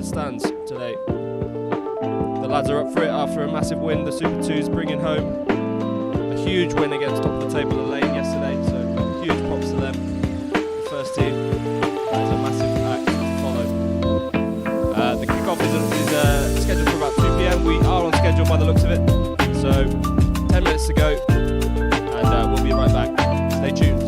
stands today. The lads are up for it after a massive win. The Super 2s bringing home a huge win against top of the table of Lane yesterday, so huge props to them. The first team, that is a massive act to follow. The kickoff is scheduled for about 2 PM. We are on schedule by the looks of it, so 10 minutes to go, and we'll be right back. Stay tuned.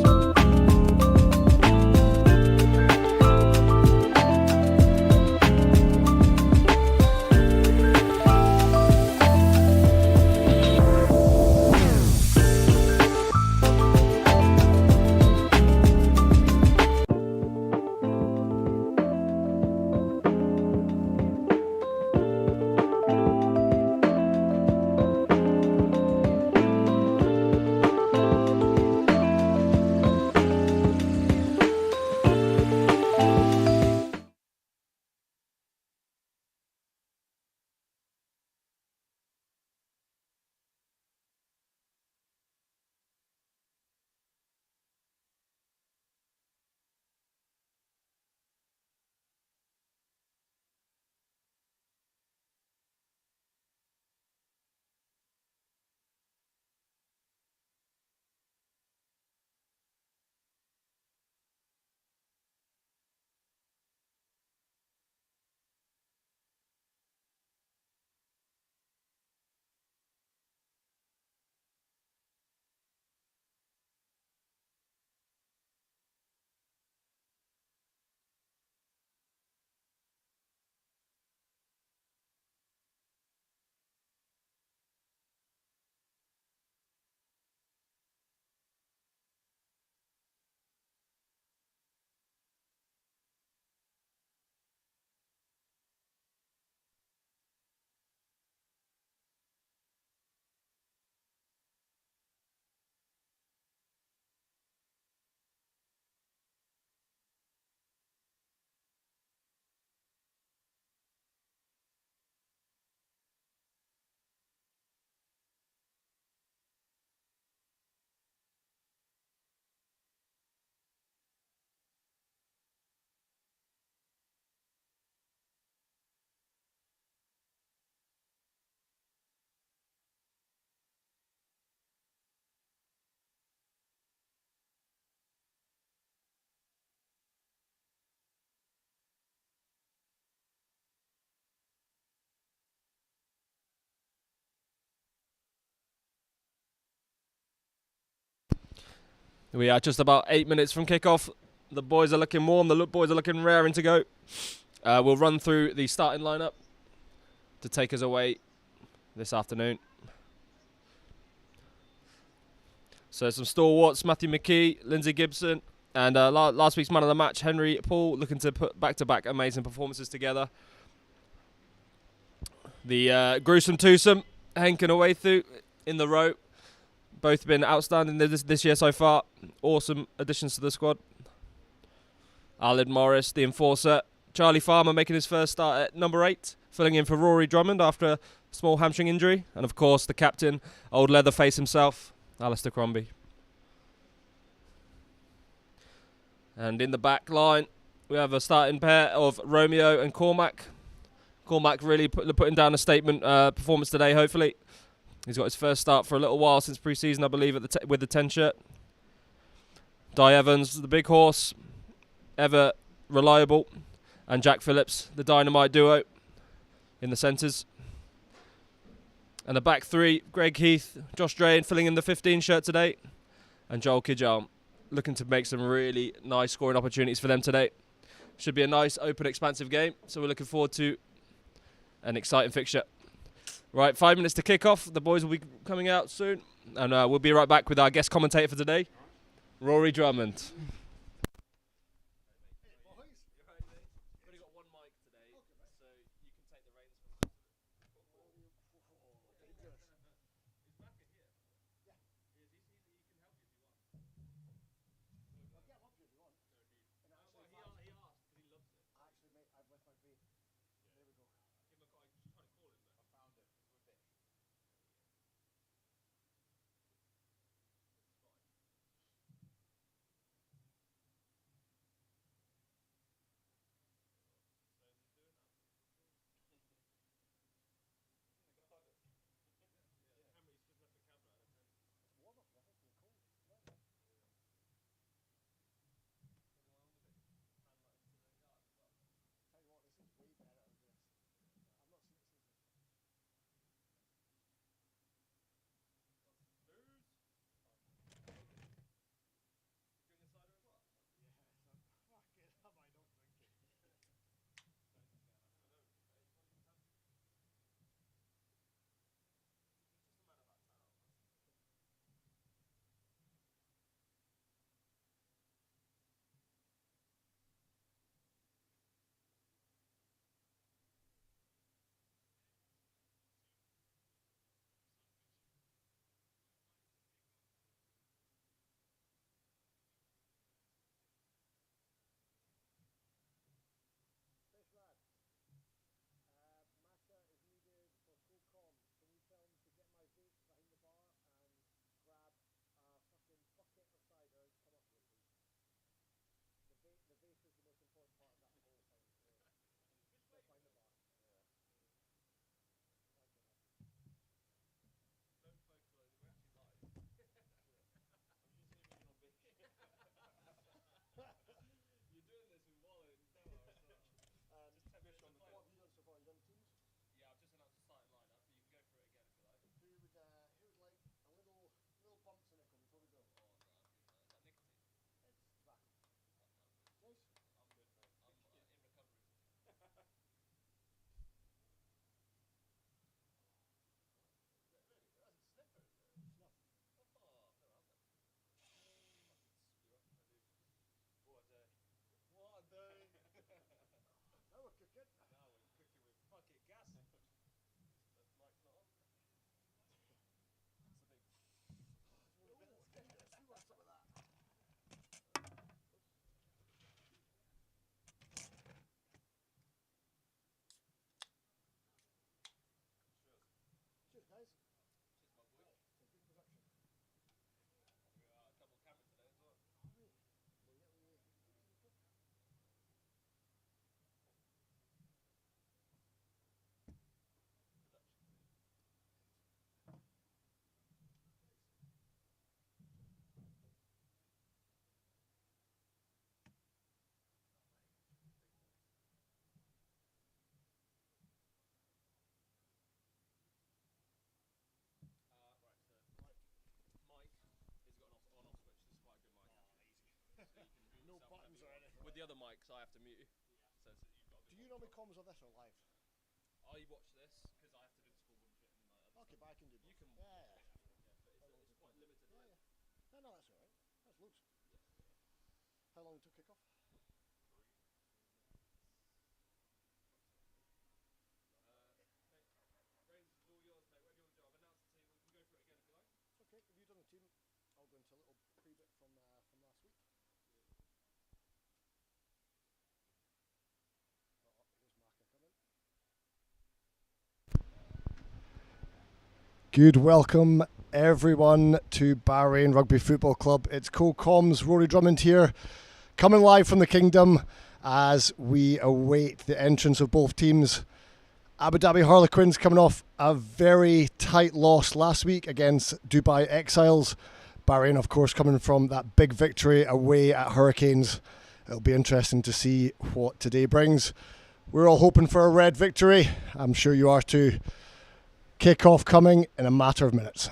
We are just about 8 minutes from kickoff. The boys are looking warm. The boys are looking raring to go. We'll run through the starting lineup to take us away this afternoon. So some stalwarts: Matthew McKee, Lindsay Gibson, and last week's man of the match, Henry Paul, looking to put back-to-back amazing performances together. The gruesome twosome, Henk and Awaythu in the row. Both been outstanding this year so far. Awesome additions to the squad. Alid Morris, the enforcer. Charlie Farmer making his first start at number 8, filling in for Rory Drummond after a small hamstring injury. And of course, the captain, old Leatherface himself, Alistair Crombie. And in the back line, we have a starting pair of Romeo and Cormac. Cormac really putting down a statement performance today, hopefully. He's got his first start for a little while since pre-season, I believe, with the 10 shirt. Di Evans, the big horse, ever reliable. And Jack Phillips, the dynamite duo in the centres. And the back three, Greg Heath, Josh Drain filling in the 15 shirt today. And Joel Kidjalm looking to make some really nice scoring opportunities for them today. Should be a nice, open, expansive game. So we're looking forward to an exciting fixture. Right, 5 minutes to kick off. The boys will be coming out soon. And we'll be right back with our guest commentator for today, Rory Drummond. the other mics, I have to mute you. So Do you normally comms on this or live? I watch this because I have to do the scoreboard and shit. And Okay, but I can do both. you can. Yeah. But it's quite limited. Yeah, yeah. No, that's alright. That's loose. How long to kick off? Brains is all yours, mate. Whatever you want to do. I've announced the team. We can go through it again if you like. Okay, have you done the team? I'll go into a little pre-bit from last week. Oh, here's Marker coming. Good welcome everyone to Bahrain Rugby Football Club. It's co-coms Rory Drummond here, coming live from the Kingdom as we await the entrance of both teams. Abu Dhabi Harlequins coming off a very tight loss last week against Dubai Exiles. Bahrain, of course, coming from that big victory away at Hurricanes. It'll be interesting to see what today brings. We're all hoping for a red victory. I'm sure you are too. Kick-off coming in a matter of minutes.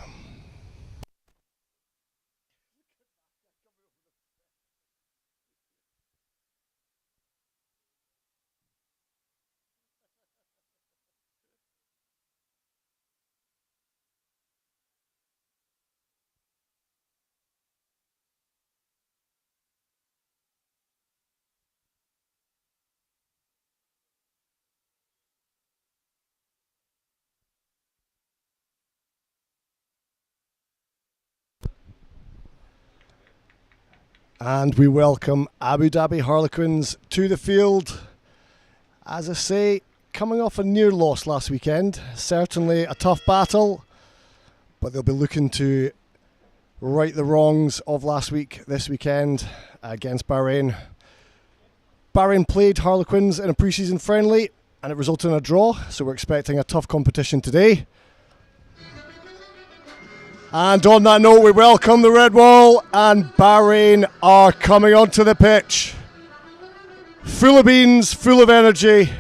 And we welcome Abu Dhabi Harlequins to the field. As I say, coming off a near loss last weekend, certainly a tough battle, but they'll be looking to right the wrongs of last week this weekend against Bahrain. Bahrain played Harlequins in a pre-season friendly and it resulted in a draw, so we're expecting a tough competition today. And on that note, we welcome the Red Wall, and Bahrain are coming onto the pitch. Full of beans, full of energy,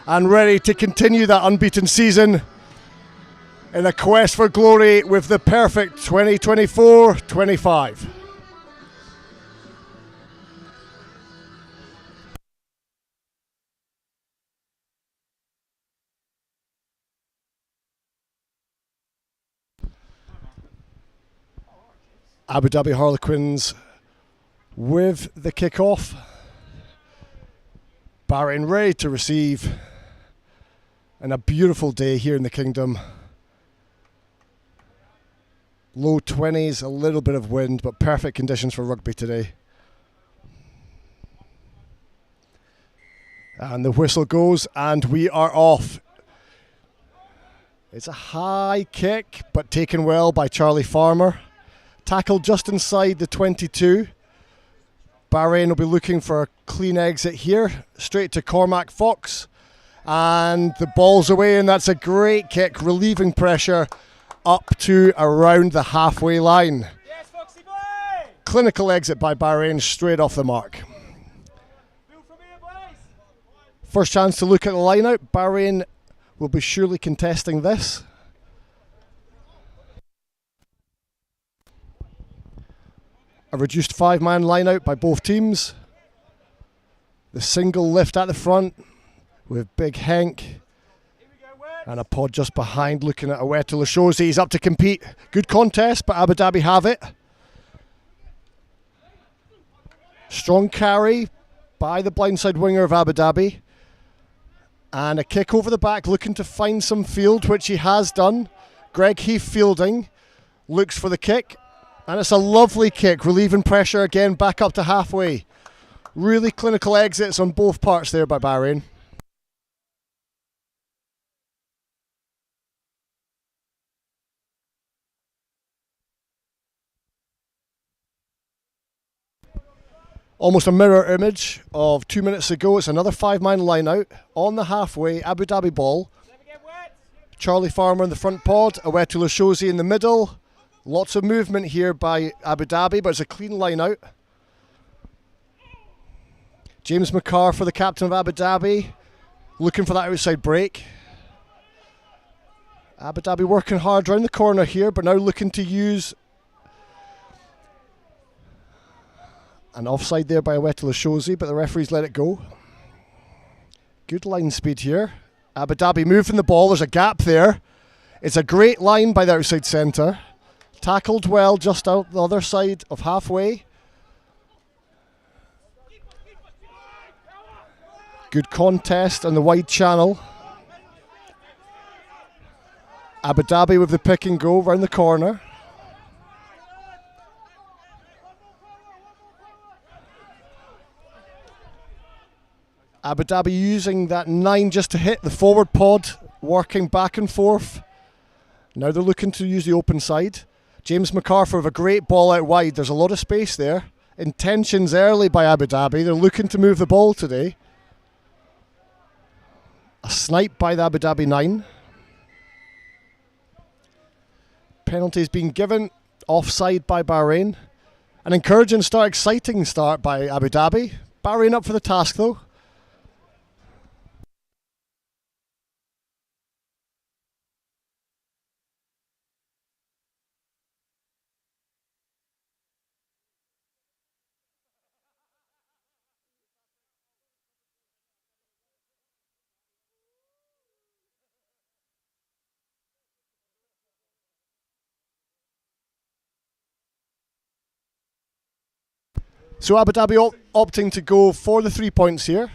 and ready to continue that unbeaten season in a quest for glory with the perfect 2024-25. Abu Dhabi Harlequins with the kick-off. Bahrain ready to receive, and a beautiful day here in the Kingdom. Low 20s, a little bit of wind, but perfect conditions for rugby today. And the whistle goes, and we are off. It's a high kick, but taken well by Charlie Farmer. Tackled just inside the 22. Bahrain will be looking for a clean exit here, straight to Cormac Fox. And the ball's away, and that's a great kick, relieving pressure up to around the halfway line. Yes, Foxy boy! Clinical exit by Bahrain, straight off the mark. First chance to look at the line out. Bahrain will be surely contesting this. A reduced five-man line out by both teams. The single lift at the front with Big Henk. And a pod just behind looking at Awetu shows he's up to compete. Good contest, but Abu Dhabi have it. Strong carry by the blindside winger of Abu Dhabi. And a kick over the back, looking to find some field, which he has done. Greg Heath fielding, looks for the kick. And it's a lovely kick, relieving pressure again, back up to halfway. Really clinical exits on both parts there by Bahrain. Almost a mirror image of 2 minutes ago. It's another five-man line out on the halfway. Abu Dhabi ball. Charlie Farmer in the front pod. Awetu Lashosi in the middle. Lots of movement here by Abu Dhabi, but it's a clean line out. James McCarr for the captain of Abu Dhabi, looking for that outside break. Abu Dhabi working hard around the corner here, but now looking to use An offside there by Awetala Shozi, but the referees let it go. Good line speed here. Abu Dhabi moving the ball. There's a gap there. It's a great line by the outside centre. Tackled well just out the other side of halfway. Good contest on the wide channel. Abu Dhabi with the pick and go round the corner. Abu Dhabi using that 9 just to hit the forward pod, working back and forth. Now they're looking to use the open side. James MacArthur with a great ball out wide. There's a lot of space there. Intentions early by Abu Dhabi. They're looking to move the ball today. A snipe by the Abu Dhabi 9. Penalties being given. Offside by Bahrain. An encouraging start, exciting start by Abu Dhabi. Bahrain up for the task though. So Abu Dhabi opting to go for the 3 points here.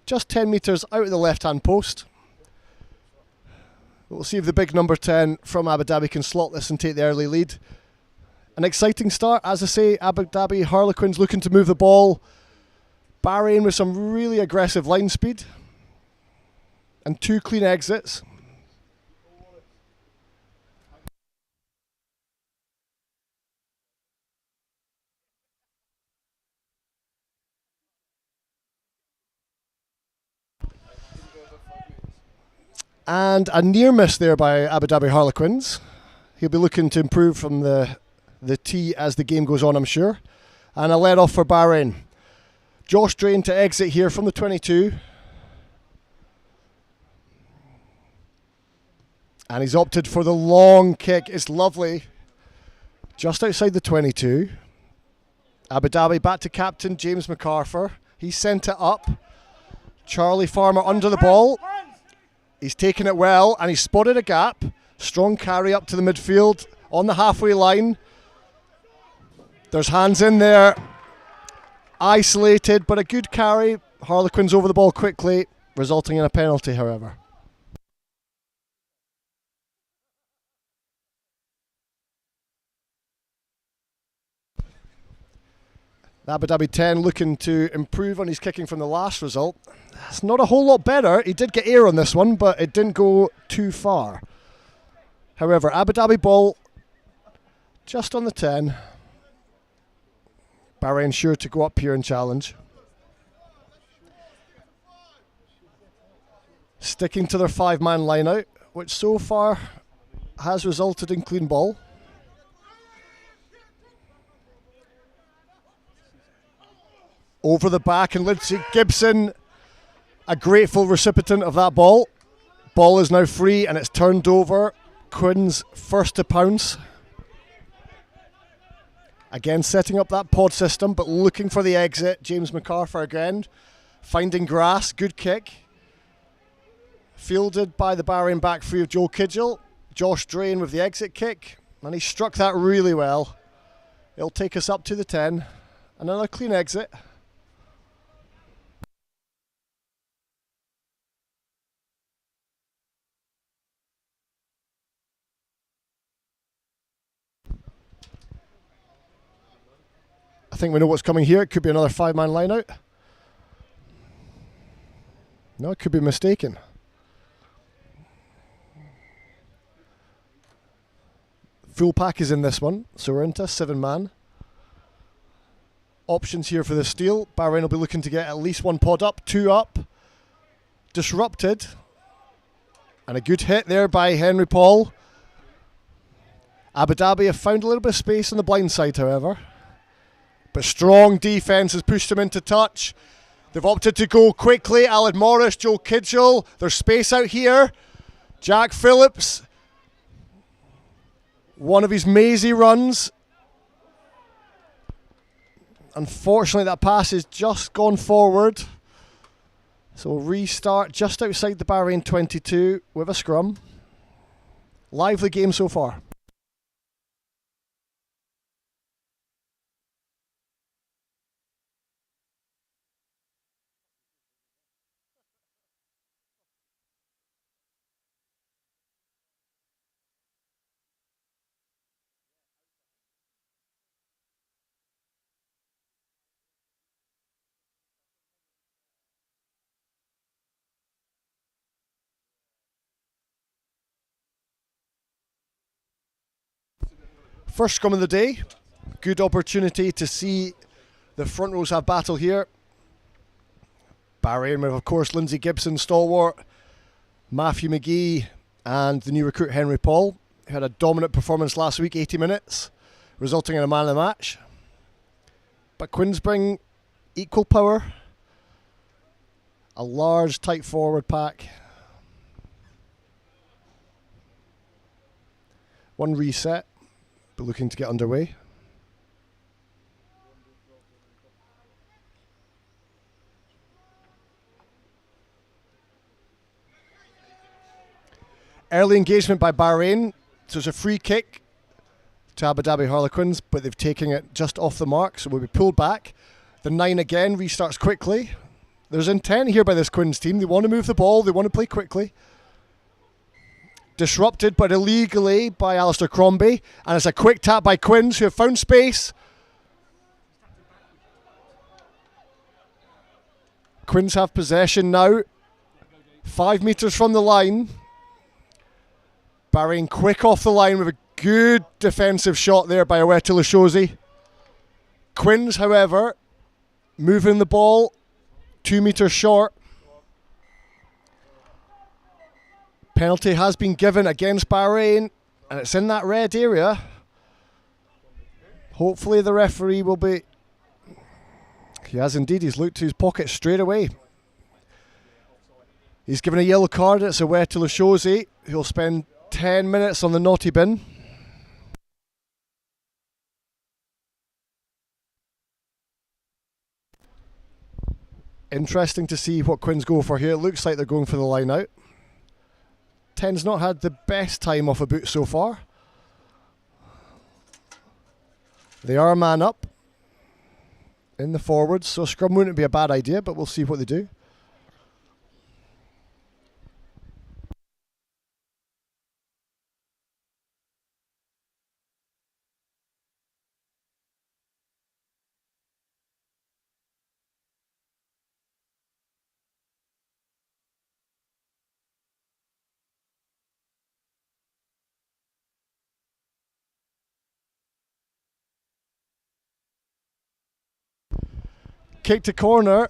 Just 10 metres out of the left-hand post. We'll see if the big number 10 from Abu Dhabi can slot this and take the early lead. An exciting start, as I say. Abu Dhabi Harlequins looking to move the ball. Bahrain with some really aggressive line speed. And 2 clean exits. And a near miss there by Abu Dhabi Harlequins. He'll be looking to improve from the tee as the game goes on, I'm sure. And a let off for Bahrain. Josh Drain to exit here from the 22. And he's opted for the long kick. It's lovely. Just outside the 22. Abu Dhabi back to captain James MacArthur. He sent it up. Charlie Farmer under the ball. He's taken it well and he's spotted a gap. Strong carry up to the midfield on the halfway line. There's hands in there. Isolated, but a good carry. Harlequins over the ball quickly, resulting in a penalty, however. Abu Dhabi 10 looking to improve on his kicking from the last result. It's not a whole lot better. He did get air on this one, but it didn't go too far. However, Abu Dhabi ball just on the 10. Bahrain sure to go up here and challenge. Sticking to their 5-man line out, which so far has resulted in clean ball. Over the back, and Lindsay Gibson, a grateful recipient of that ball. Ball is now free and it's turned over. Quins first to pounce. Again, setting up that pod system, but looking for the exit. James MacArthur again, finding grass, good kick. Fielded by the Bahrain back free of Joe Kidgel. Josh Drain with the exit kick, and he struck that really well. It'll take us up to the 10. Another clean exit. I think we know what's coming here. It could be another 5-man line out. No, it could be mistaken. Full pack is in this one, so we're into 7-man. Options here for the steal. Bahrain will be looking to get at least 1 pod up, 2 up. Disrupted. And a good hit there by Henry Paul. Abu Dhabi have found a little bit of space on the blind side, however. But strong defence has pushed them into touch. They've opted to go quickly. Alan Morris, Joe Kidgel. There's space out here. Jack Phillips. One of his mazy runs. Unfortunately, that pass has just gone forward. So we'll restart just outside the Bahrain 22 with a scrum. Lively game so far. First scrum of the day. Good opportunity to see the front rows have battle here. Bahrain with, of course, Lindsay Gibson, stalwart, Matthew McGee, and the new recruit Henry Paul, who had a dominant performance last week, 80 minutes, resulting in a man of the match. But Quins bring equal power, a large, tight forward pack. One reset, but looking to get underway. Early engagement by Bahrain, so it's a free kick to Abu Dhabi Harlequins, but they've taken it just off the mark, so we'll be pulled back. The 9 again restarts quickly. There's intent here by this Quins team. They want to move the ball, they want to play quickly. Disrupted, but illegally, by Alistair Crombie, and it's a quick tap by Quins, who have found space. Quins have possession now, 5 metres from the line. Bahrain quick off the line with a good defensive shot there by Aweti Lashozi. Quins, however, moving the ball 2 metres short. Penalty has been given against Bahrain, and it's in that red area. Hopefully the referee will be... He has indeed, he's looked to his pocket straight away. He's given a yellow card, it's Aweti Lashozi, who'll spend 10 minutes on the naughty bin. Interesting to see what Quins go for here. It looks like they're going for the line out. 10's not had the best time off a boot so far. They are a man up in the forwards, so scrum wouldn't be a bad idea, but we'll see what they do. Kick to corner,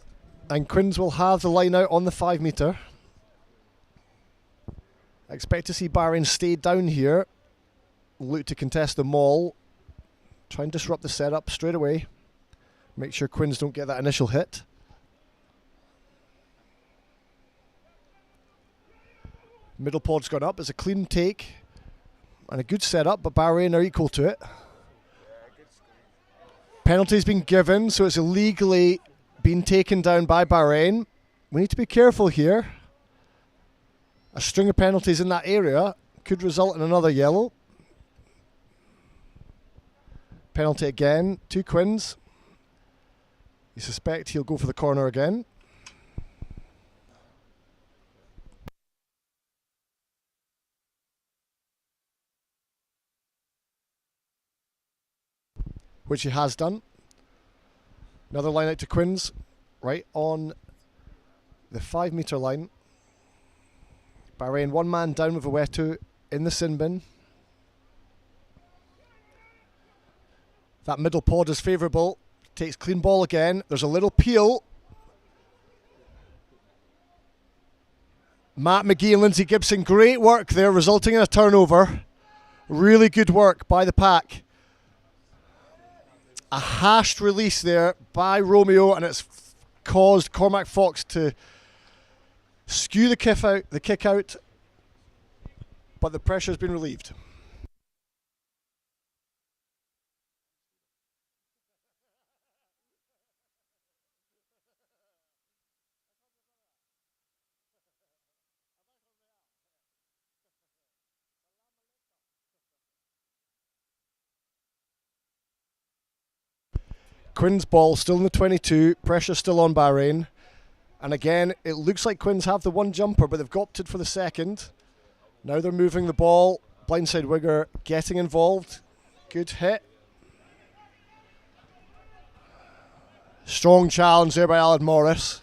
and Quins will have the line out on the 5 metre. I expect to see Bahrain stay down here, look to contest the maul, try and disrupt the setup straight away, make sure Quins don't get that initial hit. Middle pod's gone up, it's a clean take and a good setup, but Bahrain are equal to it. Penalty's been given, so it's illegally been taken down by Bahrain. We need to be careful here. A string of penalties in that area could result in another yellow. Penalty again, 2 Quins. You suspect he'll go for the corner again. Which he has done. Another line out to Quins, right on the 5 metre line. Bahrain 1 man down with Aweti in the sin bin. That middle pod is favourable. Takes clean ball again. There's a little peel. Matt McGee and Lindsay Gibson, great work there, resulting in a turnover. Really good work by the pack. A hashed release there by Romeo, and it's caused Cormac Fox to skew the kick out, but the pressure has been relieved. Quinn's ball still in the 22. Pressure still on Bahrain. And again, it looks like Quinns have the one jumper, but they've opted for the second. Now they're moving the ball. Blindside winger getting involved. Good hit. Strong challenge there by Alan Morris.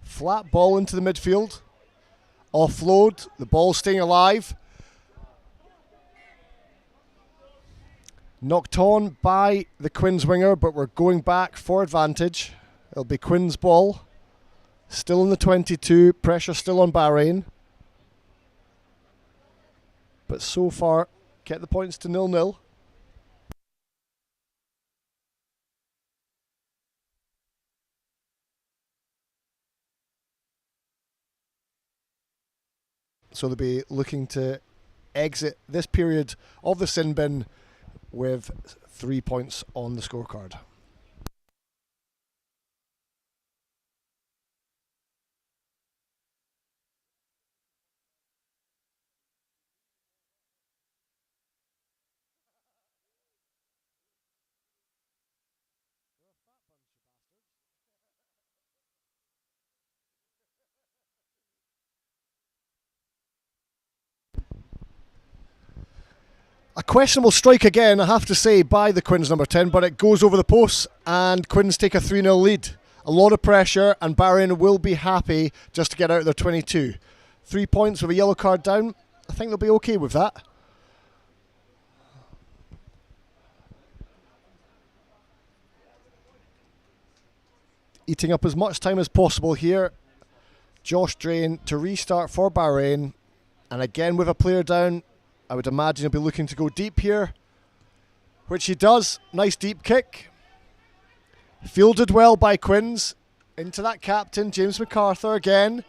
Flat ball into the midfield. Offload. The ball staying alive. Knocked on by the Quinns winger, but we're going back for advantage. It'll be Quinn's ball. Still in the 22. Pressure still on Bahrain. But so far, get the points to 0-0. So they'll be looking to exit this period of the sin bin with 3 points on the scorecard. A questionable strike again, I have to say, by the Quinns number 10, but it goes over the post and Quinns take a 3-0 lead. A lot of pressure and Bahrain will be happy just to get out of their 22. 3 points with a yellow card down. I think they'll be okay with that. Eating up as much time as possible here. Josh Drain to restart for Bahrain. And again with a player down, I would imagine he'll be looking to go deep here, which he does. Nice deep kick. Fielded well by Quinns. Into that captain, James MacArthur again,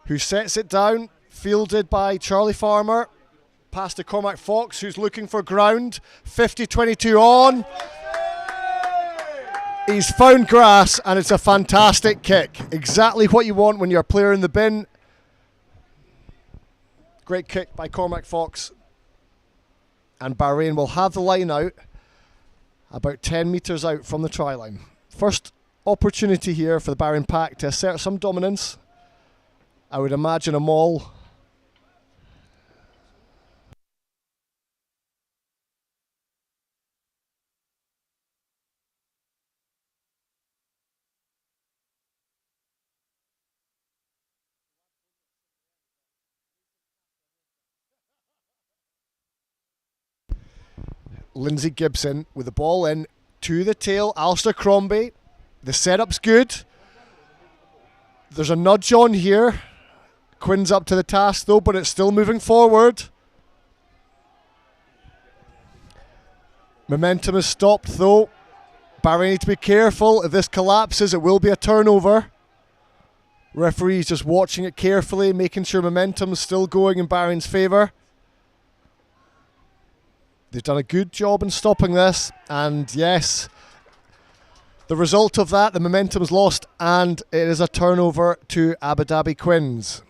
who sets it down. Fielded by Charlie Farmer. Past to Cormac Fox, who's looking for ground. 50-22 on. He's found grass, and it's a fantastic kick. Exactly what you want when you're a player in the bin. Great kick by Cormac Fox. And Bahrain will have the line out about 10 metres out from the try line. First opportunity here for the Bahrain pack to assert some dominance. I would imagine a maul. Lindsay Gibson with the ball in to the tail. Alistair Crombie. The setup's good. There's a nudge on here. Quinn's up to the task though, but it's still moving forward. Momentum is stopped though. Bahrain need to be careful. If this collapses, it will be a turnover. Referee's just watching it carefully, making sure momentum is still going in Bahrain's favour. They've done a good job in stopping this, and yes, the result of that, the momentum is lost, and it is a turnover to Abu Dhabi Quinns.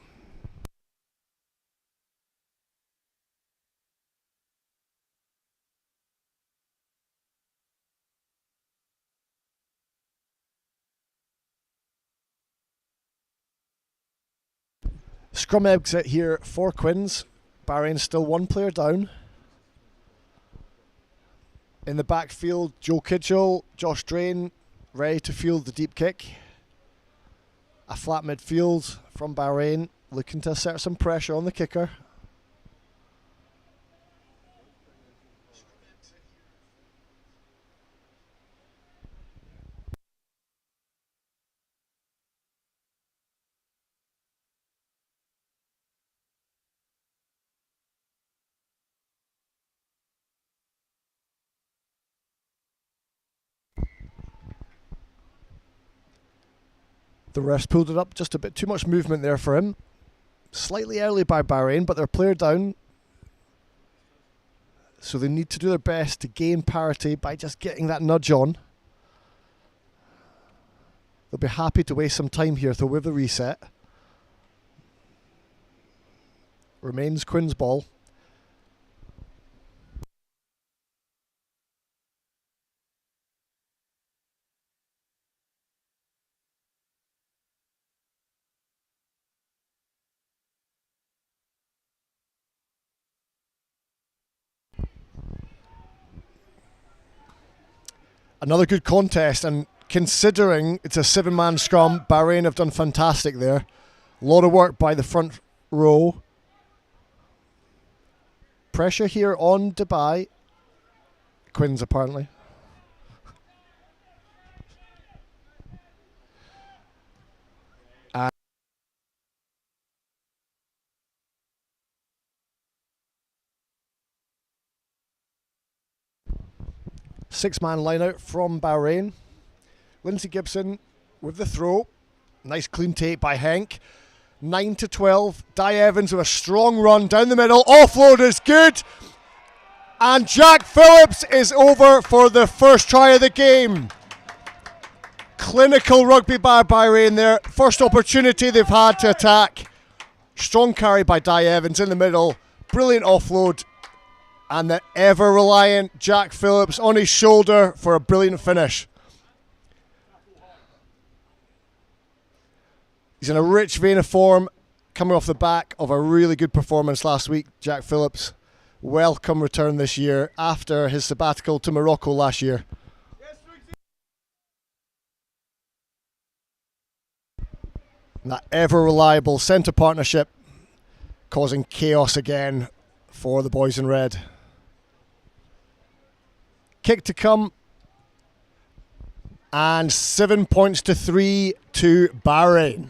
Scrum exit here for Quinns. Bahrain still one player down. In the backfield, Joe Kitchell, Josh Drain, ready to field the deep kick. A flat midfield from Bahrain, looking to assert some pressure on the kicker. The refs pulled it up, just a bit too much movement there for him. Slightly early by Bahrain, but they're player down. So they need to do their best to gain parity by just getting that nudge on. They'll be happy to waste some time here though with the reset. Remains Quinn's ball. Another good contest, and considering it's a 7-man scrum, Bahrain have done fantastic there. A lot of work by the front row. Pressure here on Dubai. Quins apparently. Six-man line out from Bahrain. Lindsay Gibson with the throw. Nice clean take by Henk. 9-12. Di Evans with a strong run down the middle. Offload is good. And Jack Phillips is over for the first try of the game. Clinical rugby by Bahrain there. First opportunity they've had to attack. Strong carry by Di Evans in the middle. Brilliant offload. And the ever-reliant Jack Phillips on his shoulder for a brilliant finish. He's in a rich vein of form, coming off the back of a really good performance last week. Jack Phillips, welcome return this year after his sabbatical to Morocco last year. And that ever-reliable centre partnership causing chaos again for the boys in red. Kick to come, and 7 points to 3 to Bahrain.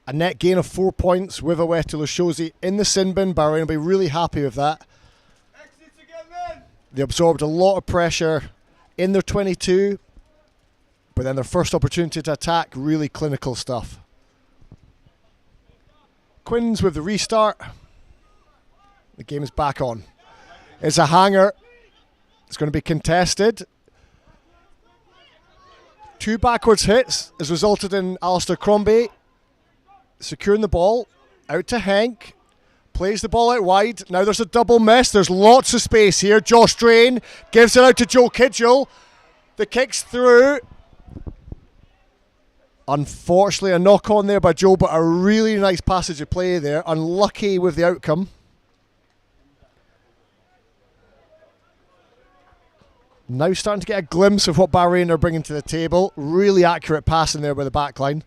A net gain of 4 points with Awetu Lushosi in the sin bin. Bahrain will be really happy with that. They absorbed a lot of pressure in their 22. But then their first opportunity to attack, really clinical stuff. Quins with the restart. The game is back on. It's a hanger. It's going to be contested. 2 backwards hits has resulted in Alistair Crombie securing the ball. Out to Henk. Plays the ball out wide. Now there's a double miss. There's lots of space here. Josh Drain gives it out to Joe Kidgel. The kick's through. Unfortunately, a knock on there by Joe, but a really nice passage of play there. Unlucky with the outcome. Now starting to get a glimpse of what Bahrain are bringing to the table. Really accurate passing there by the back line.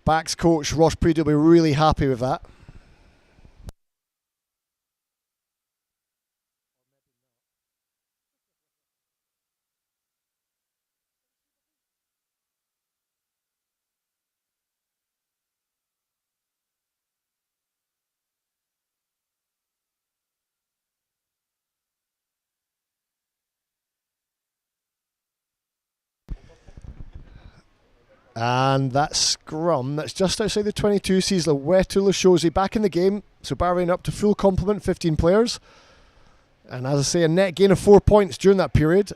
Backs coach Ross Preedy will be really happy with that. And that scrum that's just outside the 22 sees Awetu Lushosi back in the game. So Bahrain up to full complement, 15 players. And as I say, a net gain of 4 points during that period.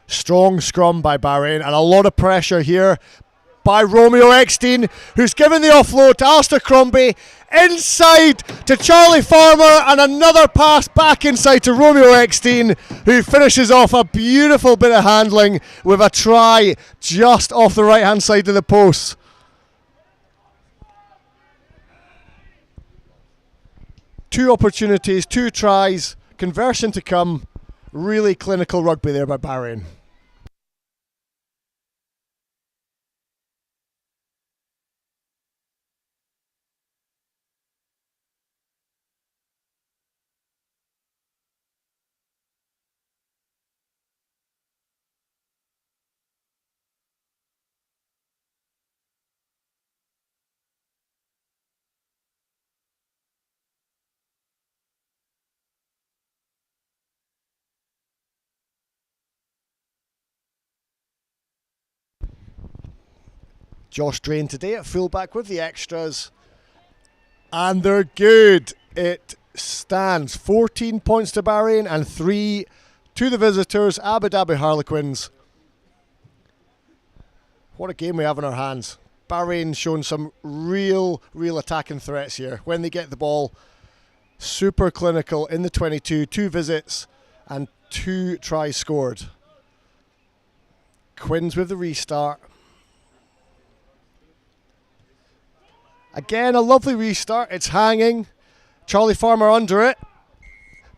Strong scrum by Bahrain and a lot of pressure here by Romeo Eckstein, who's given the offload to Alistair Crombie, inside to Charlie Farmer, and another pass back inside to Romeo Eckstein, who finishes off a beautiful bit of handling with a try just off the right hand side of the post. Two opportunities, 2 tries, conversion to come. Really clinical rugby there by Bahrain. Josh Drain today at fullback with the extras. And they're good. It stands 14 points to Bahrain and 3 to the visitors, Abu Dhabi Harlequins. What a game we have in our hands. Bahrain showing some real attacking threats here. When they get the ball, super clinical in the 22, 2 visits and 2 tries scored. Quins with the restart. Again, a lovely restart. It's hanging. Charlie Farmer under it.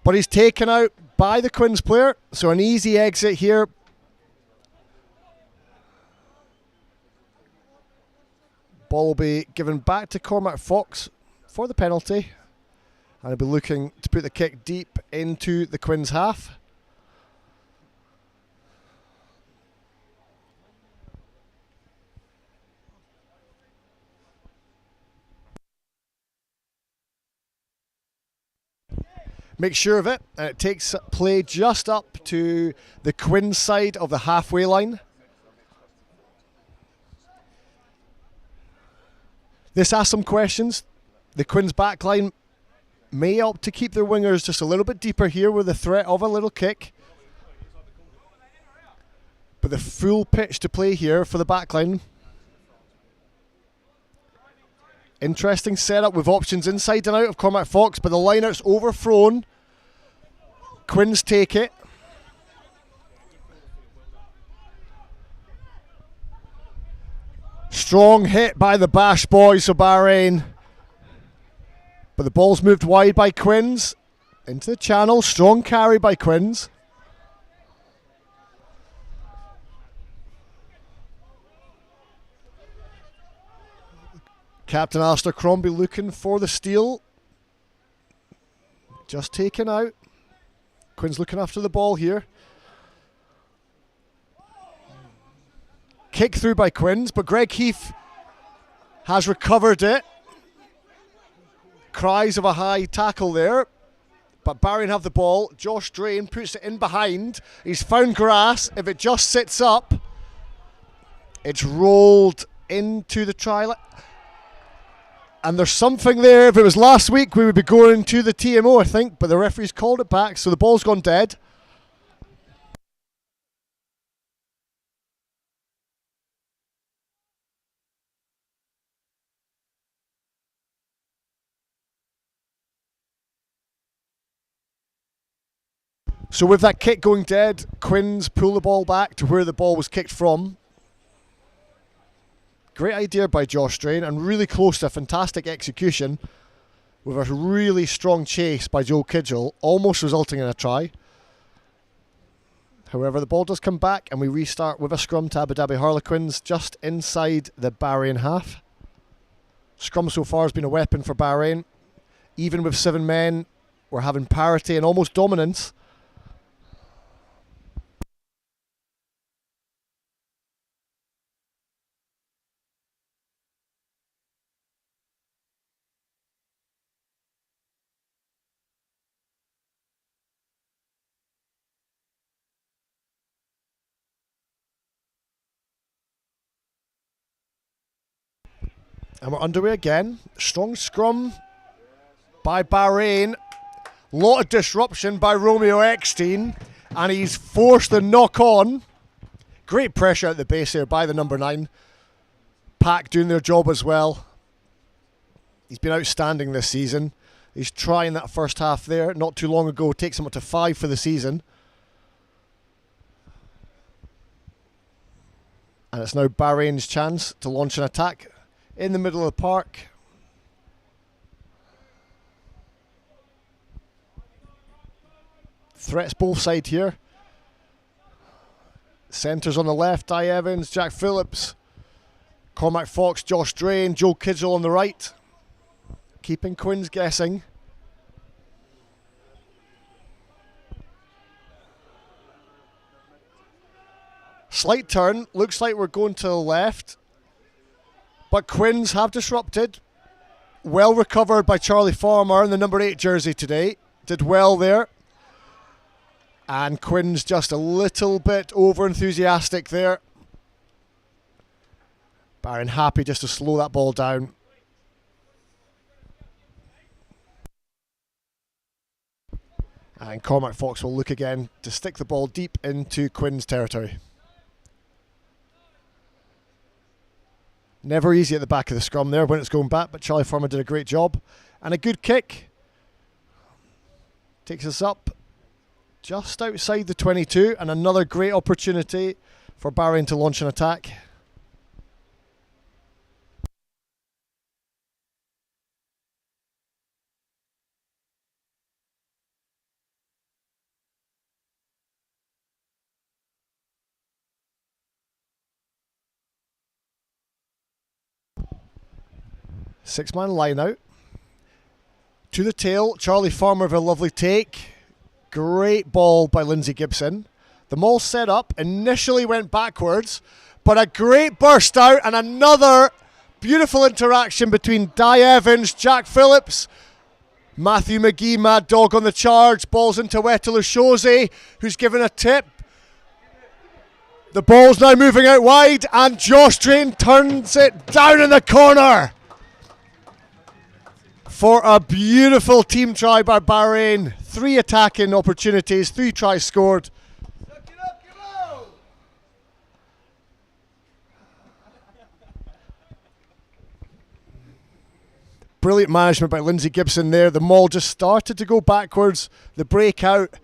But he's taken out by the Quins player. So an easy exit here. Ball will be given back to Cormac Fox for the penalty. And he'll be looking to put the kick deep into the Quins half. Make sure of it, and it takes play just up to the Quins side of the halfway line. This asks some questions. The Quins backline may opt to keep their wingers just a little bit deeper here with the threat of a little kick. But the full pitch to play here for the backline. Interesting setup with options inside and out of Cormac Fox, but the line-out's overthrown. Quins take it. Strong hit by the Bash boys of Bahrain. But the ball's moved wide by Quins. Into the channel. Strong carry by Quins. Captain Alistair Crombie looking for the steal. Just taken out. Quins looking after the ball here. Kick through by Quins, but Greg Heath has recovered it. Cries of a high tackle there. But Bahrain have the ball. Josh Drain puts it in behind. He's found grass. If it just sits up, it's rolled into the try line. And there's something there. If it was last week, we would be going to the TMO, I think. But the referee's called it back, so the ball's gone dead. So with that kick going dead, Quins pull the ball back to where the ball was kicked from. Great idea by Josh Drain and really close to a fantastic execution with a really strong chase by Joe Kidgel, almost resulting in a try. However, the ball does come back and we restart with a scrum to Abu Dhabi Harlequins just inside the Bahrain half. Scrum so far has been a weapon for Bahrain. Even with 7 men, we're having parity and almost dominance. And we're underway again. Strong scrum by Bahrain. Lot of disruption by Romeo Eckstein. And he's forced the knock on. Great pressure at the base here by the number 9. Pack doing their job as well. He's been outstanding this season. He's trying that first half there. Not too long ago. Takes him up to 5 for the season. And it's now Bahrain's chance to launch an attack in the middle of the park. Threats both sides here. Centres on the left, Di Evans, Jack Phillips, Cormac Fox, Josh Drain, Joe Kidgel on the right. Keeping Quins guessing. Slight turn, looks like we're going to the left. But Quins have disrupted. Well recovered by Charlie Farmer in the number 8 jersey today. Did well there. And Quins just a little bit over enthusiastic there. Bahrain happy just to slow that ball down. And Cormac Fox will look again to stick the ball deep into Quins territory. Never easy at the back of the scrum there when it's going back, but Charlie Farmer did a great job. And a good kick. Takes us up just outside the 22, and another great opportunity for Bahrain to launch an attack. Six-man line out. To the tail, Charlie Farmer with a lovely take. Great ball by Lindsay Gibson. The maul set up, initially went backwards, but a great burst out and another beautiful interaction between Di Evans, Jack Phillips, Matthew McGee, Mad Dog on the charge. Ball's into Weto Lushosi, who's given a tip. The ball's now moving out wide, and Josh Drain turns it down in the corner for a beautiful team try by Bahrain. 3 attacking opportunities, 3 tries scored. Brilliant management by Lindsay Gibson there. The maul just started to go backwards, the breakout,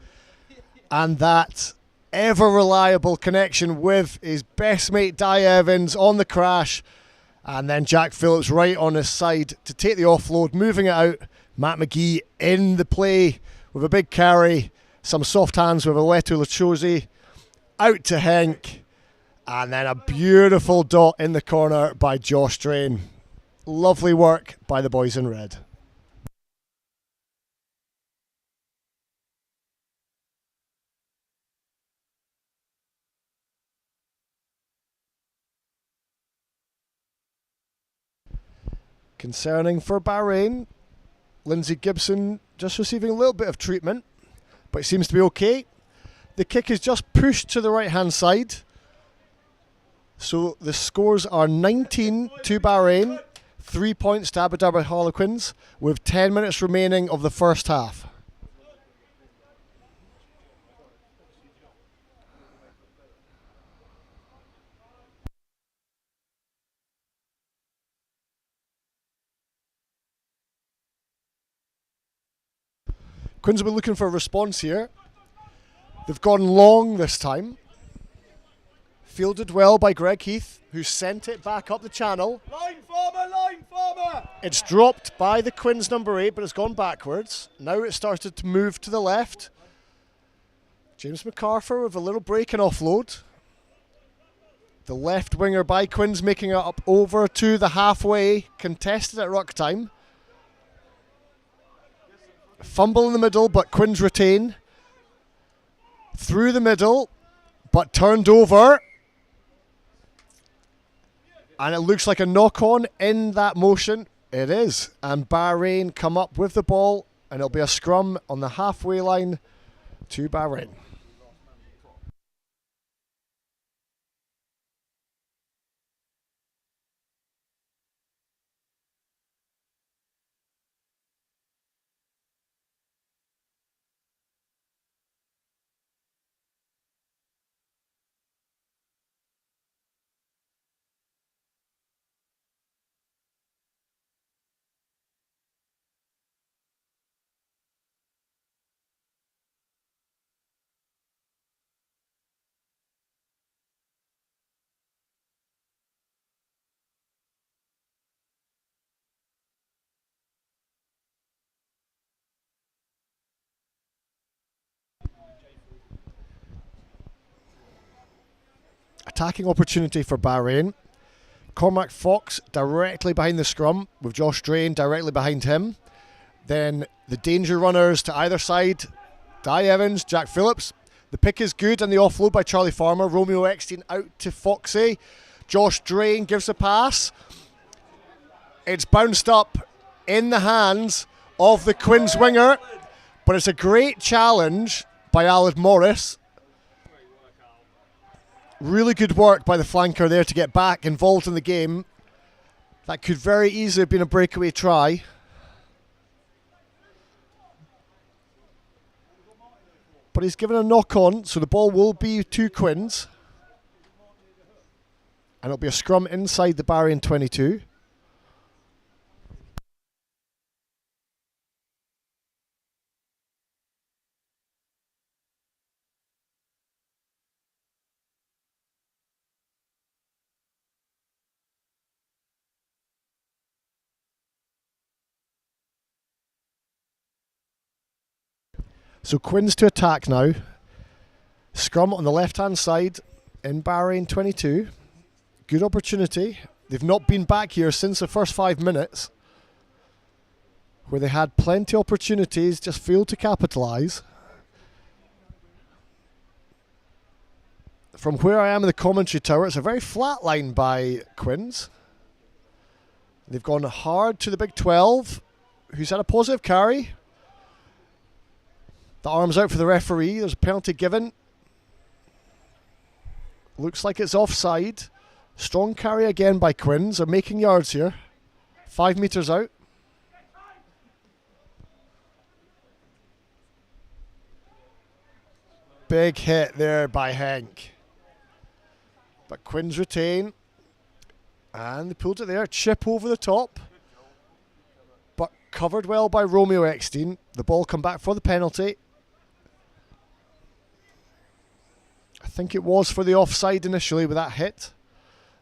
and that ever reliable connection with his best mate Di Evans on the crash. And then Jack Phillips right on his side to take the offload, moving it out. Matt McGee in the play with a big carry. Some soft hands with Weto Lushosi. Out to Henk. And then a beautiful dot in the corner by Josh Drain. Lovely work by the boys in red. Concerning for Bahrain, Lindsay Gibson just receiving a little bit of treatment, but it seems to be okay. The kick is just pushed to the right hand side. So the scores are 19 to Bahrain, 3 points to Abu Dhabi Harlequins, with 10 minutes remaining of the first half. Quins will be looking for a response here. They've gone long this time. Fielded well by Greg Heath, who sent it back up the channel. Line former, line former! It's dropped by the Quins number 8, but it's gone backwards. Now it started to move to the left. James MacArthur with a little break and offload. The left winger by Quins making it up over to the halfway, contested at ruck time. Fumble in the middle, but Quins retain. Through the middle, but turned over. And it looks like a knock-on in that motion. It is. And Bahrain come up with the ball, and it'll be a scrum on the halfway line to Bahrain. Attacking opportunity for Bahrain. Cormac Fox directly behind the scrum with Josh Drain directly behind him. Then the danger runners to either side. Di Evans, Jack Phillips. The pick is good and the offload by Charlie Farmer. Romeo Eckstein out to Foxy. Josh Drain gives a pass. It's bounced up in the hands of the Quins winger, but it's a great challenge by Alan Morris. Really good work by the flanker there to get back involved in the game. That could very easily have been a breakaway try. But he's given a knock on, so the ball will be to Quins. And it'll be a scrum inside the Bahrain 22. So Quins to attack now. Scrum on the left-hand side in Bahrain 22. Good opportunity. They've not been back here since the first 5 minutes, where they had plenty of opportunities, just failed to capitalise. From where I am in the commentary tower, it's a very flat line by Quins. They've gone hard to the Big 12, who's had a positive carry. The arm's out for the referee. There's a penalty given. Looks like it's offside. Strong carry again by Quins. They're making yards here. 5 metres out. Big hit there by Henk. But Quins retain. And they pulled it there. Chip over the top. But covered well by Romeo Eckstein. The ball come back for the penalty. I think it was for the offside initially with that hit.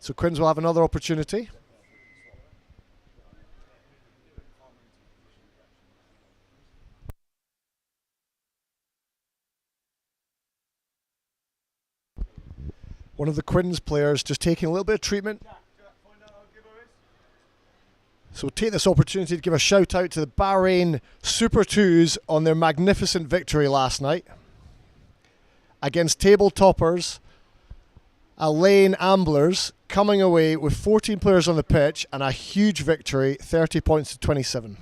So Quins will have another opportunity. One of the Quins players just taking a little bit of treatment. So take this opportunity to give a shout out to the Bahrain Super 2s on their magnificent victory last night against table toppers Lane Amblers, coming away with 14 players on the pitch and a huge victory, 30 points to 27.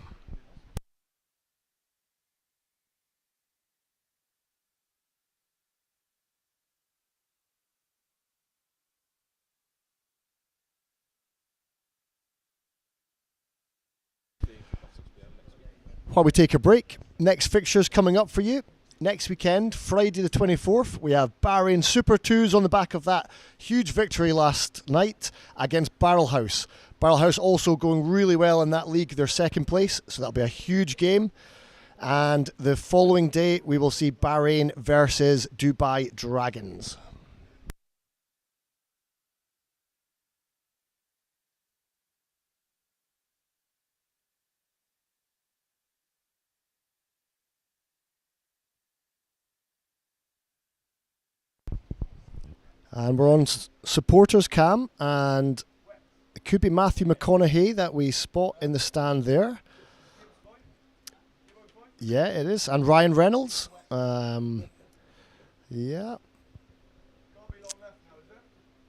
While we take a break, next fixtures coming up for you. Next weekend, Friday the 24th, we have Bahrain Super 2s on the back of that huge victory last night against Barrelhouse. Barrelhouse also going really well in that league, they're second place, so that'll be a huge game. And the following day, we will see Bahrain versus Dubai Dragons. And we're on supporters cam, and it could be Matthew McConaughey that we spot in the stand there. Yeah, it is. And Ryan Reynolds. Yeah.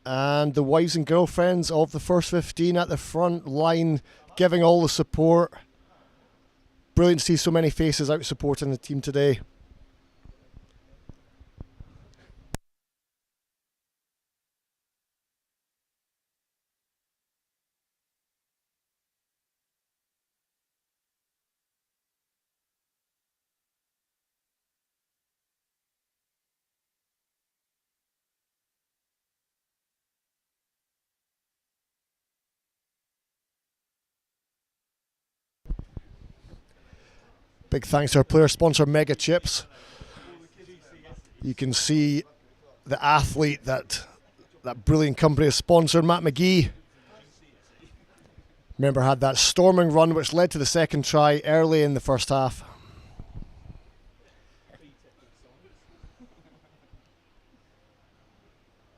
And the wives and girlfriends of the first 15 at the front line giving all the support. Brilliant to see so many faces out supporting the team today. Big thanks to our player sponsor Mega Chips. You can see the athlete that brilliant company has sponsored, Matt McGee. Remember, had that storming run which led to the second try early in the first half.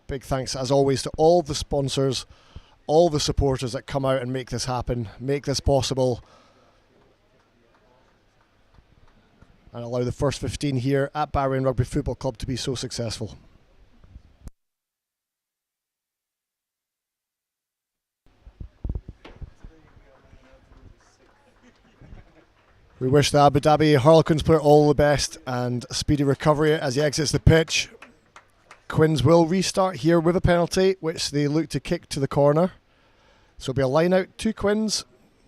Big thanks as always to all the sponsors, all the supporters that come out and make this happen, make this possible, and allow the first 15 here at Bahrain Rugby Football Club to be so successful. We wish the Abu Dhabi Harlequins player all the best and a speedy recovery as he exits the pitch. Quins will restart here with a penalty, which they look to kick to the corner. So it'll be a line out, 2 Quins,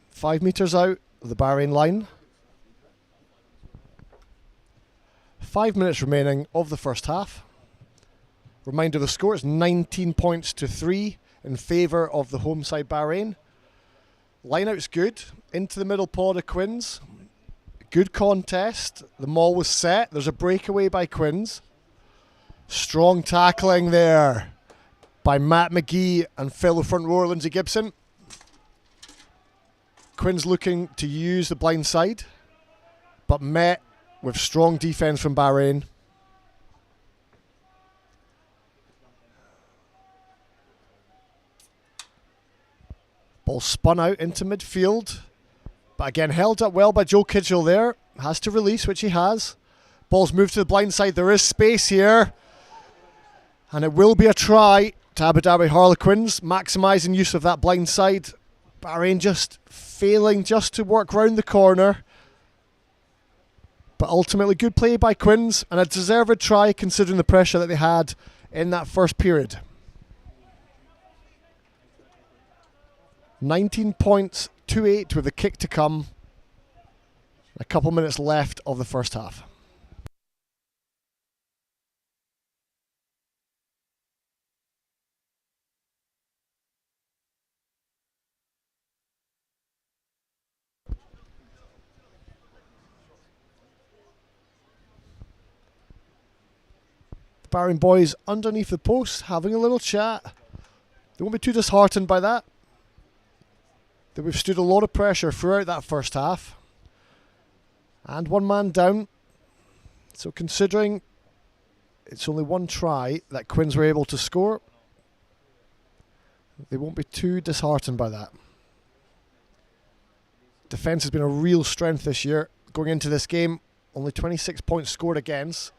5 metres out of the Bahrain line. 5 minutes remaining of the first half. Reminder, the score is 19 points to 3 in favour of the home side Bahrain. Line-out's good. Into the middle pod of Quins. Good contest. The maul was set. There's a breakaway by Quins. Strong tackling there by Matt McGee and fellow front rower Lindsay Gibson. Quins looking to use the blind side, but met with strong defence from Bahrain. Ball spun out into midfield, but again held up well by Joe Kitchell there. Has to release, which he has. Ball's moved to the blind side. There is space here, and it will be a try to Abu Dhabi Harlequins, maximising use of that blind side. Bahrain just failing just to work round the corner. But ultimately good play by Quins, and a deserved try considering the pressure that they had in that first period. 19 points, 2-8 with a kick to come. A couple minutes left of the first half. The Bahrain boys underneath the post having a little chat. They won't be too disheartened by that. That we've stood a lot of pressure throughout that first half. And one man down. So considering it's only one try that Quins were able to score, they won't be too disheartened by that. Defence has been a real strength this year. Going into this game, only 26 points scored against.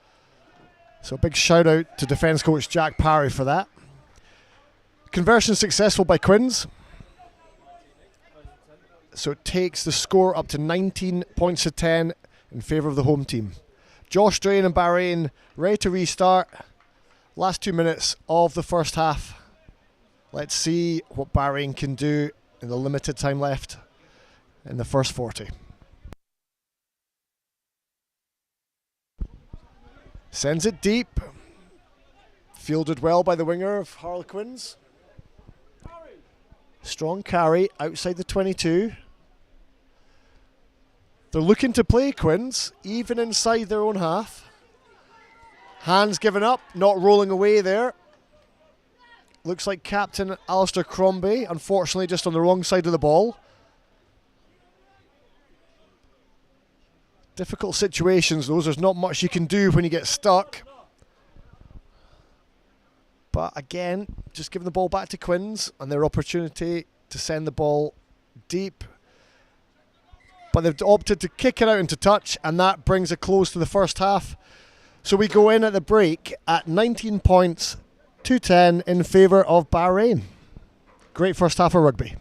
So a big shout out to defence coach Jack Parry for that. Conversion successful by Quins. So it takes the score up to 19 points to 10 in favour of the home team. Josh Drain and Bahrain ready to restart. Last 2 minutes of the first half. Let's see what Bahrain can do in the limited time left in the first 40. Sends it deep. Fielded well by the winger of Harlequins. Strong carry outside the 22. They're looking to play Quins, even inside their own half. Hands given up, not rolling away there. Looks like captain Alistair Crombie, unfortunately just on the wrong side of the ball. Difficult situations, those. There's not much you can do when you get stuck. But again, just giving the ball back to Quins and their opportunity to send the ball deep. But they've opted to kick it out into touch, and that brings a close to the first half. So we go in at the break at 19 points, 2-10 in favour of Bahrain. Great first half of rugby.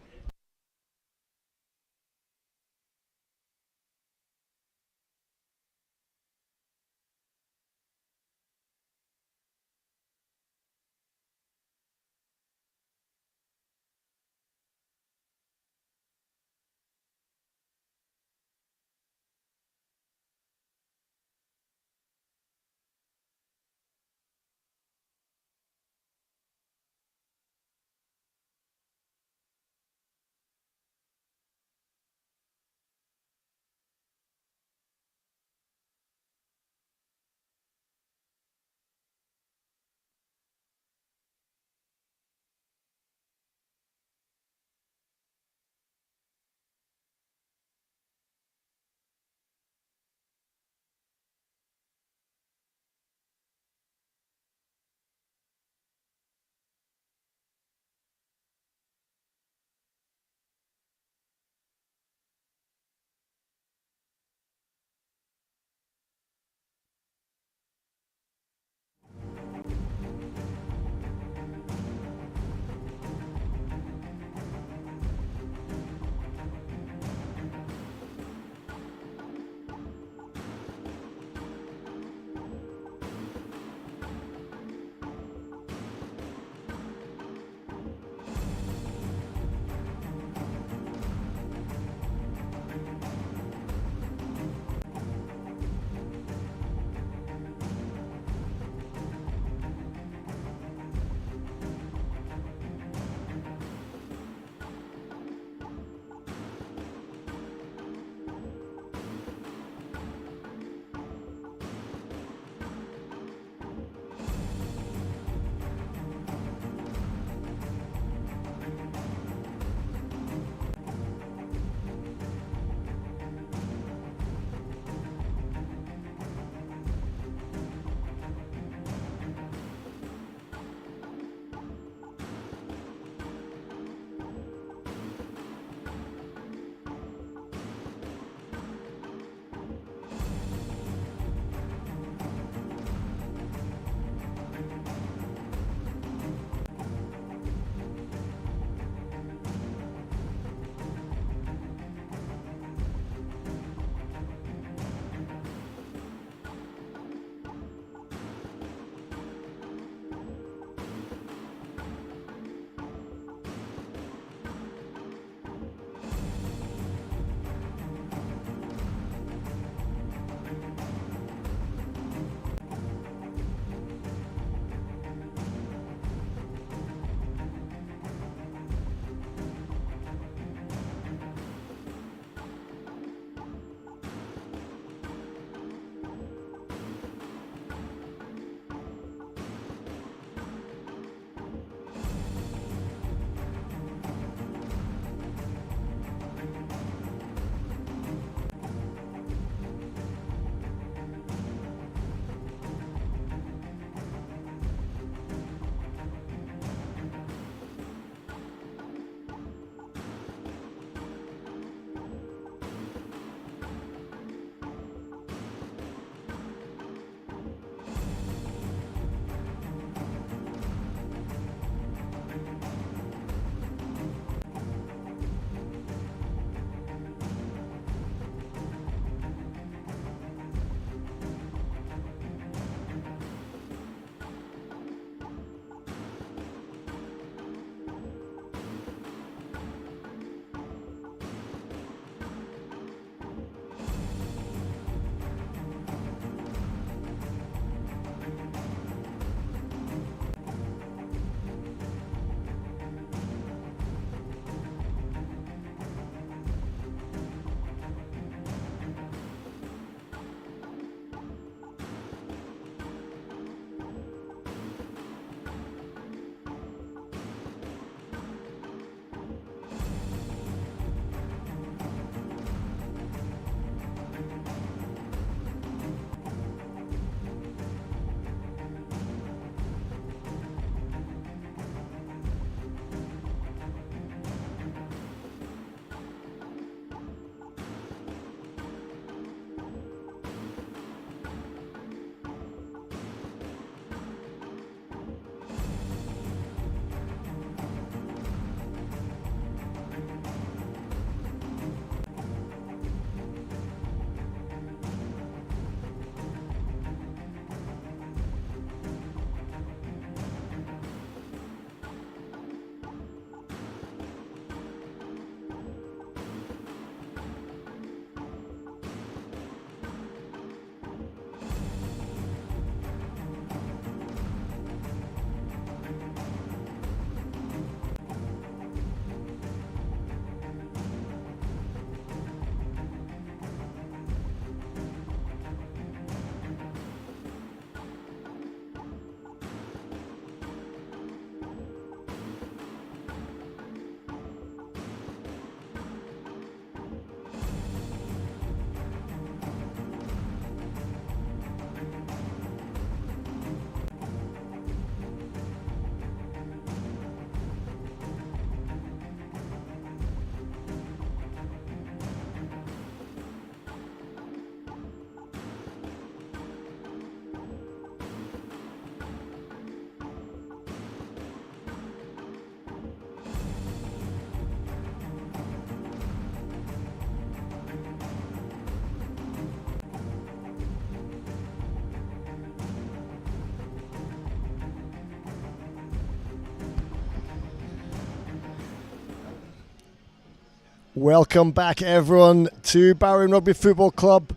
Welcome back, everyone, to Bahrain Rugby Football Club.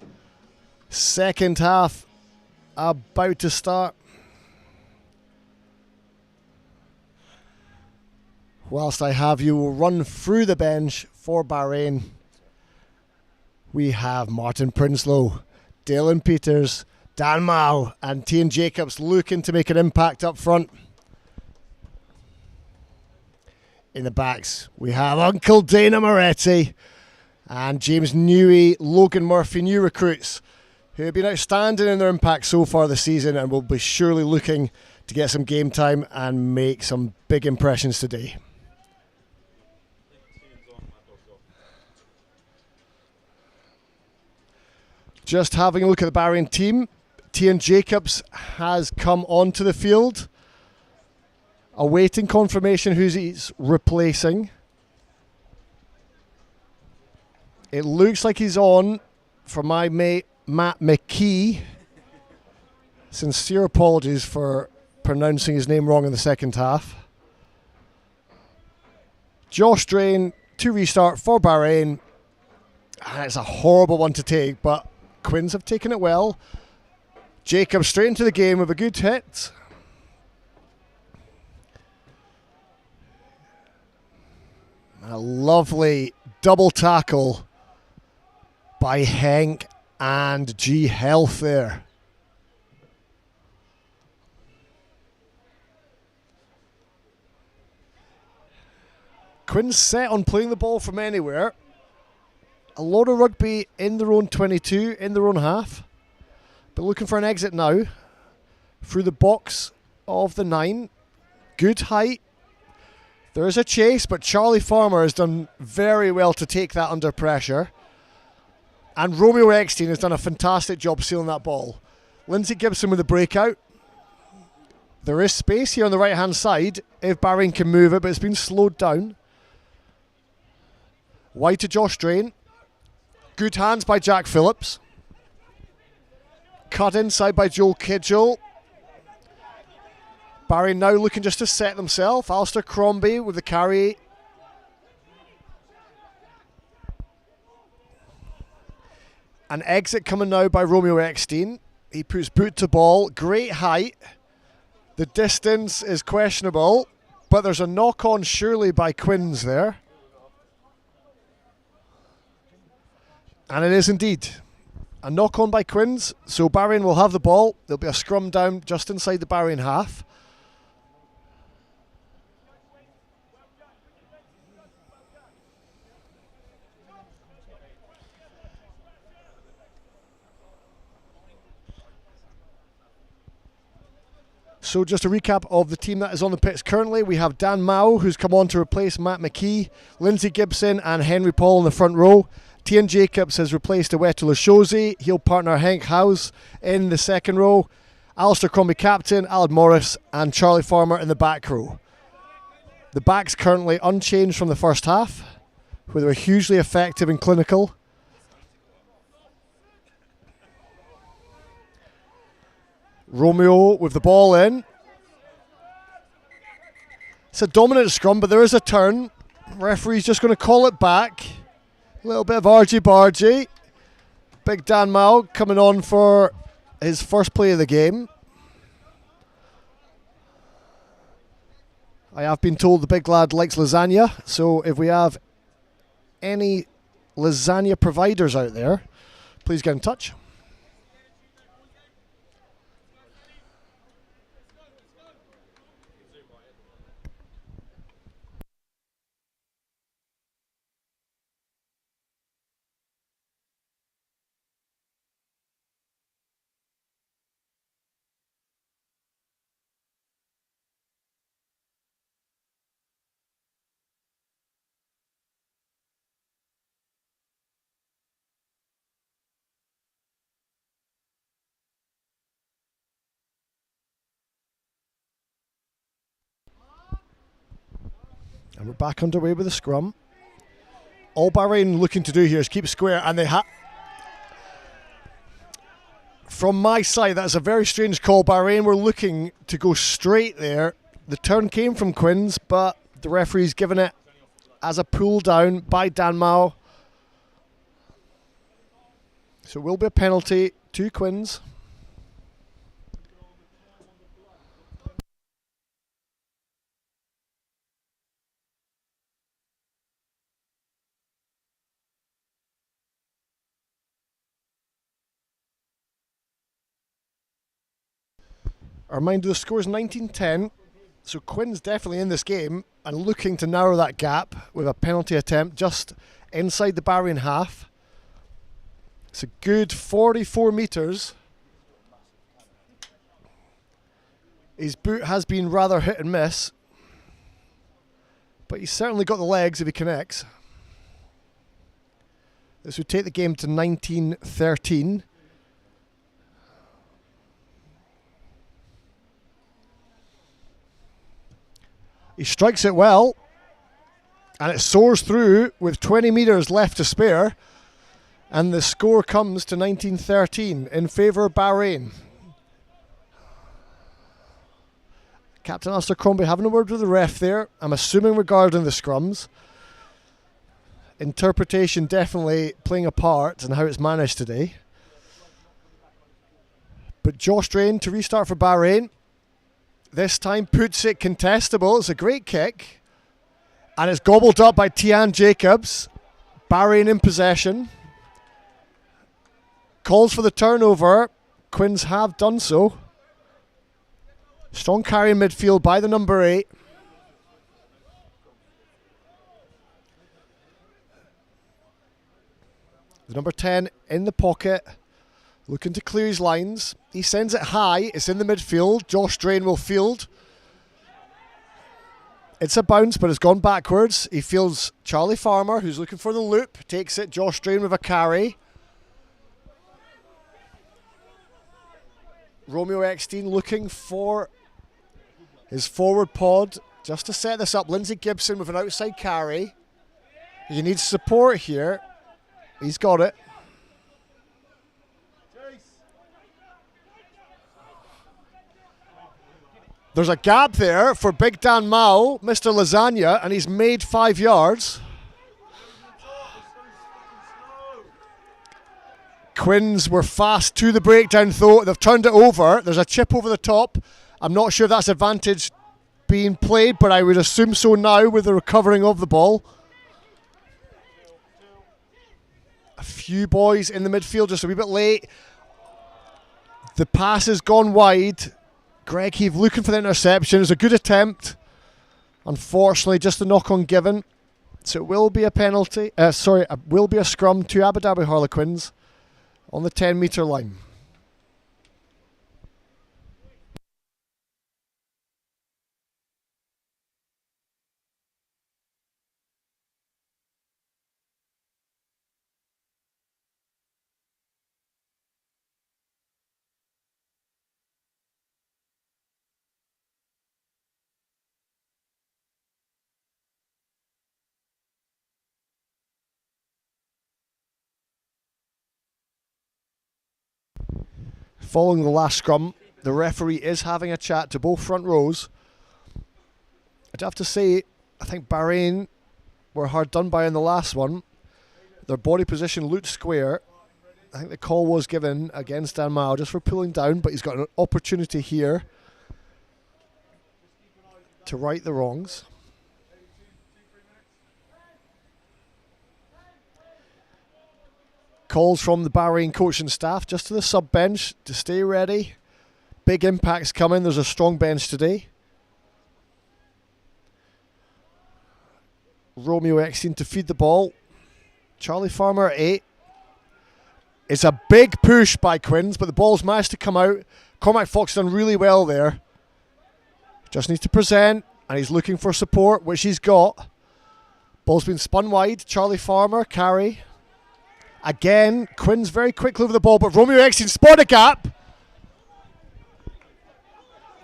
Second half about to start. Whilst I have you, we'll run through the bench for Bahrain. We have Martin Prinsloo, Dylan Peters, Dan Mao and Tian Jacobs looking to make an impact up front. In the backs, we have Uncle Dana Moretti and James Newey, Logan Murphy, new recruits who have been outstanding in their impact so far this season and will be surely looking to get some game time and make some big impressions today. Just having a look at the Bahrain team, Tian Jacobs has come onto the field, awaiting confirmation who he's replacing. It looks like he's on for my mate Matt McKee. Sincere apologies for pronouncing his name wrong in the second half. Josh Drain to restart for Bahrain. And it's a horrible one to take, but Quins have taken it well. Jacob straight into the game with a good hit. A lovely double tackle by Henk and G Health there. Quins set on playing the ball from anywhere. A lot of rugby in their own 22, in their own half. But looking for an exit now. Through the box of the 9. Good height. There is a chase, but Charlie Farmer has done very well to take that under pressure. And Romeo Eckstein has done a fantastic job sealing that ball. Lindsay Gibson with the breakout. There is space here on the right-hand side if Bahrain can move it, but it's been slowed down. Wide to Josh Drain. Good hands by Jack Phillips. Cut inside by Joel Kidgel. Bahrain now looking just to set themselves. Alistair Crombie with the carry. An exit coming now by Romeo Eckstein. He puts boot to ball. Great height. The distance is questionable, but there's a knock-on surely by Quins there. And it is indeed a knock-on by Quins. So Bahrain will have the ball. There'll be a scrum down just inside the Bahrain half. So just a recap of the team that is on the pitch currently. We have Dan Mao, who's come on to replace Matt McKee, Lindsay Gibson and Henry Paul in the front row. Tian Jacobs has replaced Awetu Lashosi. He'll partner Henk House in the second row. Alistair Crombie captain, Alad Morris and Charlie Farmer in the back row. The backs currently unchanged from the first half, where they were hugely effective and clinical. Romeo with the ball in. It's a dominant scrum, but there is a turn. Referee's just going to call it back. A little bit of argy-bargy. Big Dan Mao coming on for his first play of the game. I have been told the big lad likes lasagna, so if we have any lasagna providers out there, please get in touch. And we're back underway with the scrum. All Bahrain looking to do here is keep square, and they have. From my side, that's a very strange call. Bahrain were looking to go straight there. The turn came from Quins, but the referee's given it as a pull down by Dan Mao. So it will be a penalty to Quins. A reminder, the score is 19-10, so Quinn's definitely in this game and looking to narrow that gap with a penalty attempt just inside the Bahrain half. It's a good 44 metres. His boot has been rather hit and miss, but he's certainly got the legs if he connects. This would take the game to 19-13. He strikes it well, and it soars through with 20 metres left to spare, and the score comes to 19-13 in favour of Bahrain. Captain Alistair Crombie having a word with the ref there, I'm assuming regarding the scrums. Interpretation definitely playing a part in how it's managed today. But Josh Drain to restart for Bahrain. This time puts it contestable. It's a great kick. And it's gobbled up by Tian Jacobs. Bahrain in possession. Calls for the turnover. Quins have done so. Strong carry in midfield by the number 8. The number 10 in the pocket. Looking to clear his lines. He sends it high. It's in the midfield. Josh Drain will field. It's a bounce, but it's gone backwards. He fields Charlie Farmer, who's looking for the loop. Takes it. Josh Drain with a carry. Romeo Eckstein looking for his forward pod. Just to set this up, Lindsay Gibson with an outside carry. He needs support here. He's got it. There's a gap there for Big Dan Mao, Mr. Lasagna, and he's made 5 yards. Quins were fast to the breakdown though. They've turned it over. There's a chip over the top. I'm not sure that's advantage being played, but I would assume so now with the recovering of the ball. A few boys in the midfield just a wee bit late. The pass has gone wide. Greg Heave looking for the interception. It was a good attempt. Unfortunately, just a knock-on given. So it will be a penalty. It will be a scrum to Abu Dhabi Harlequins on the 10-metre line. Following the last scrum, the referee is having a chat to both front rows. I'd have to say, I think Bahrain were hard done by in the last one. Their body position looked square. I think the call was given against Dan Mao just for pulling down, but he's got an opportunity here to right the wrongs. Calls from the Bahrain coaching staff just to the sub bench to stay ready. Big impacts coming. There's a strong bench today. Romeo Eckstein to feed the ball. Charlie Farmer at 8. It's a big push by Quins, but the ball's managed to come out. Cormac Fox done really well there. Just needs to present, and he's looking for support, which he's got. Ball's been spun wide. Charlie Farmer, carry. Again, Quins very quickly over the ball, but Romeo Eckstein spot a gap.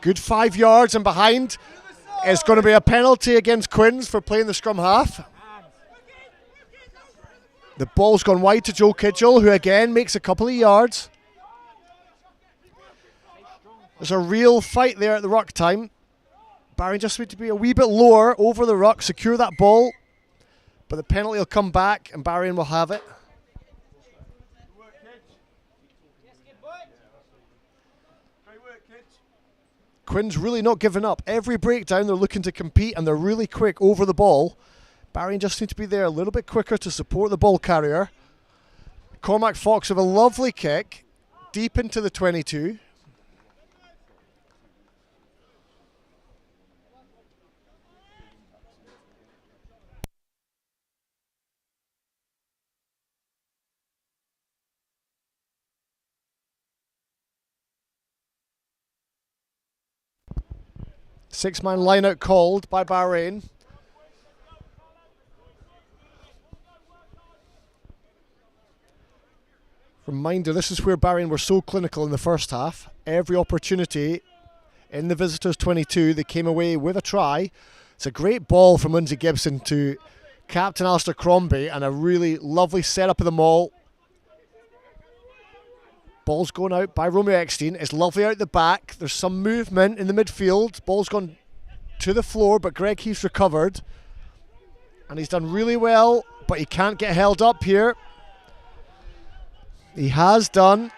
Good 5 yards and behind. It's going to be a penalty against Quins for playing the scrum half. The ball's gone wide to Joe Kidgel, who again makes a couple of yards. There's a real fight there at the ruck time. Bahrain just need to be a wee bit lower over the ruck, secure that ball. but the penalty will come back and Bahrain will have it. Quinn's really not giving up. Every breakdown they're looking to compete and they're really quick over the ball. Bahrain just need to be there a little bit quicker to support the ball carrier. Cormac Fox with a lovely kick deep into the 22. Six-man line-out called by Bahrain. Reminder, this is where Bahrain were so clinical in the first half. Every opportunity in the visitors' 22, they came away with a try. It's a great ball from Lindsay Gibson to Captain Alistair Crombie and a really lovely setup of the maul. Ball's going out by Romeo Eckstein. It's lovely out the back. There's some movement in the midfield. Ball's gone to the floor, but Greg Heath's recovered. And he's done really well, but he can't get held up here. He has done,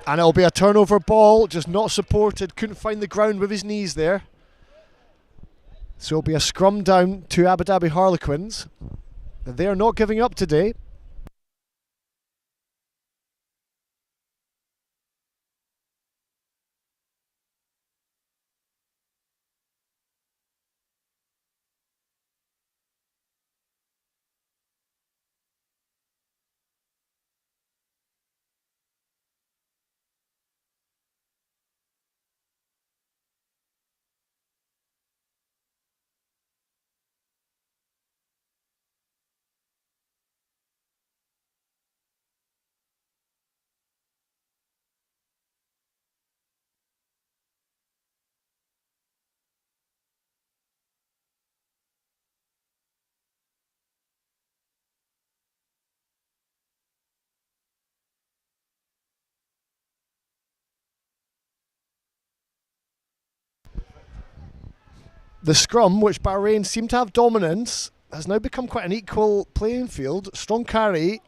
and it'll be a turnover ball, just not supported. Couldn't find the ground with his knees there. So it'll be a scrum down to Abu Dhabi Harlequins. They are not giving up today. The scrum, which Bahrain seem to have dominance, has now become quite an equal playing field. Strong carry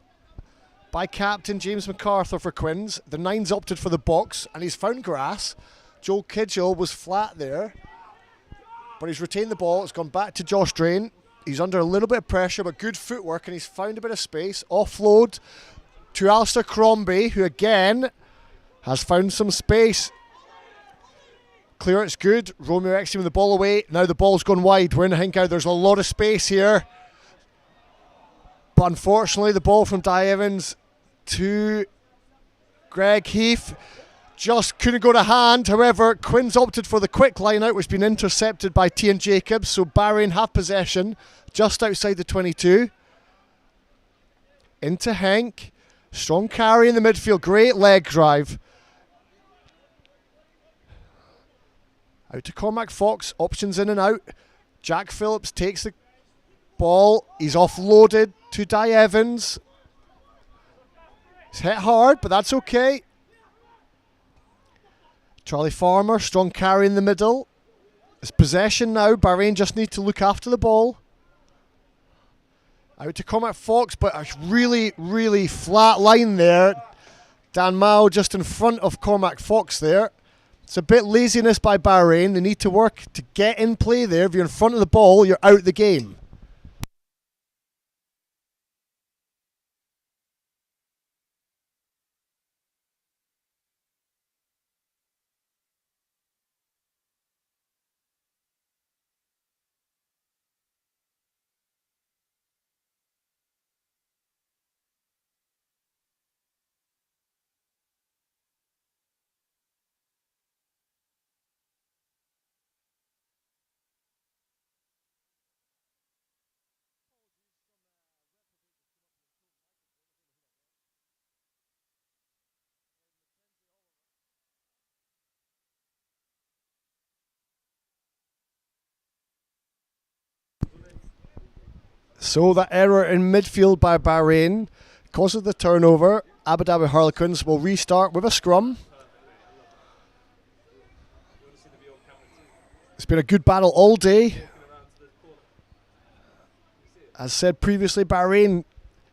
by captain James MacArthur for Quins. The nine's opted for the box and he's found grass. Joel Kidgel was flat there, but he's retained the ball. It's gone back to Josh Drain. He's under a little bit of pressure, but good footwork, and he's found a bit of space. Offload to Alistair Crombie, who again has found some space. Clearance good. Romeo Eckstein with the ball away. Now the ball's gone wide. We're in the Hinkau. There's a lot of space here. But unfortunately, the ball from Di Evans to Greg Heath just couldn't go to hand. However, Quinn's opted for the quick line out, which has been intercepted by Tian Jacobs. So Bahrain have possession just outside the 22. Into Henk. Strong carry in the midfield. Great leg drive. Out to Cormac Fox, options in and out. Jack Phillips takes the ball. He's offloaded to Di Evans. He's hit hard, but that's okay. Charlie Farmer, strong carry in the middle. It's possession now. Bahrain just need to look after the ball. Out to Cormac Fox, but a really, really flat line there. Dan Mao just in front of Cormac Fox there. It's a bit laziness by Bahrain. They need to work to get in play there. If you're in front of the ball, you're out the game. So that error in midfield by Bahrain causes the turnover. Abu Dhabi Harlequins will restart with a scrum. It's been a good battle all day. As said previously, Bahrain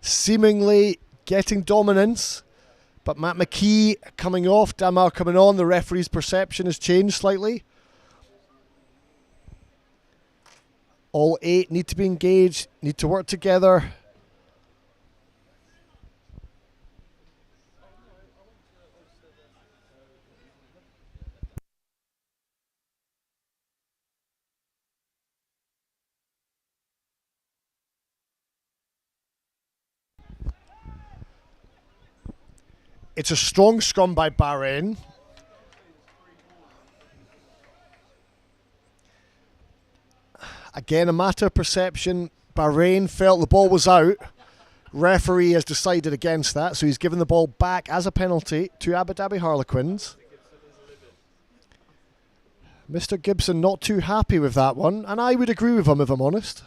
seemingly getting dominance, but Matt McKee coming off, Damar coming on. The referee's perception has changed slightly. All 8 need to be engaged, need to work together. It's a strong scrum by Bahrain. Again, a matter of perception. Bahrain felt the ball was out. Referee has decided against that, so he's given the ball back as a penalty to Abu Dhabi Harlequins. Mr. Gibson not too happy with that one, and I would agree with him if I'm honest.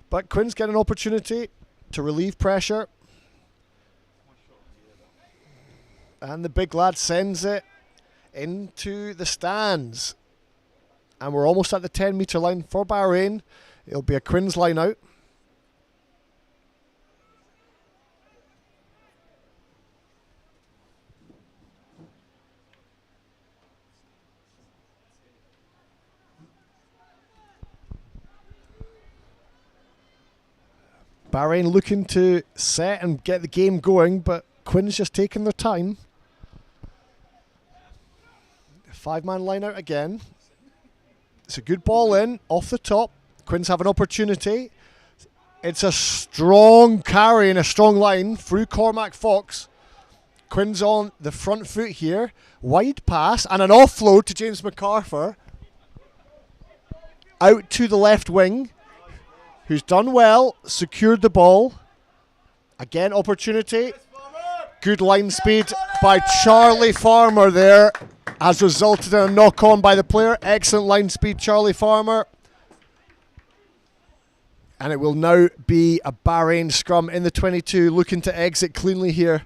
But Quinn's get an opportunity to relieve pressure. And the big lad sends it into the stands. And we're almost at the 10-metre line for Bahrain. It'll be a Quinn's line out. Bahrain looking to set and get the game going, but Quinn's just taking their time. 5-man line out again. It's a good ball in, off the top. Quinn's have an opportunity. It's a strong carry and a strong line through Cormac Fox. Quinn's on the front foot here. Wide pass and an offload to James MacArthur. Out to the left wing, who's done well, secured the ball. Again, opportunity. Good line speed by Charlie Farmer there. Has resulted in a knock-on by the player. Excellent line speed, Charlie Farmer. And it will now be a Bahrain scrum in the 22, looking to exit cleanly here.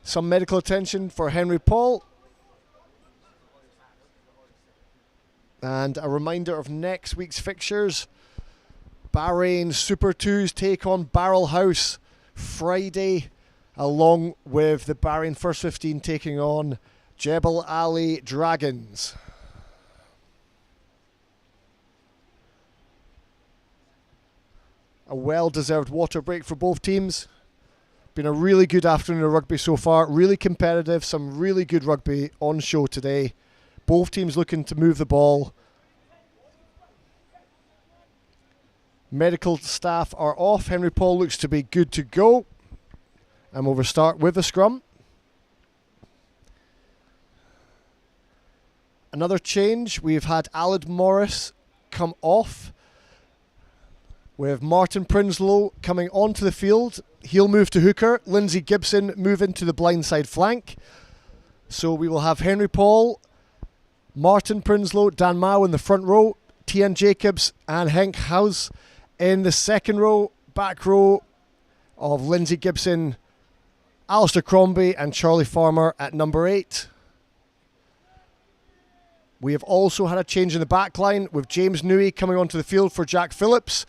Some medical attention for Henry Paul. And a reminder of next week's fixtures. Bahrain Super 2s take on Barrel House Friday, along with the Bahrain First 15 taking on Jebel Ali Dragons. A well-deserved water break for both teams. Been a really good afternoon of rugby so far. Really competitive, some really good rugby on show today. Both teams looking to move the ball. Medical staff are off. Henry Paul looks to be good to go. And we'll start with the scrum. Another change. We've had Alad Morris come off. We have Martin Prinsloo coming onto the field. He'll move to hooker. Lindsay Gibson move into the blindside flank. So we will have Henry Paul, Martin Prinsloo, Dan Mao in the front row, Tian Jacobs and Henk House in the second row. Back row of Lindsay Gibson, Alistair Crombie and Charlie Farmer at number 8. We have also had a change in the back line with James Newey coming onto the field for Jack Phillips.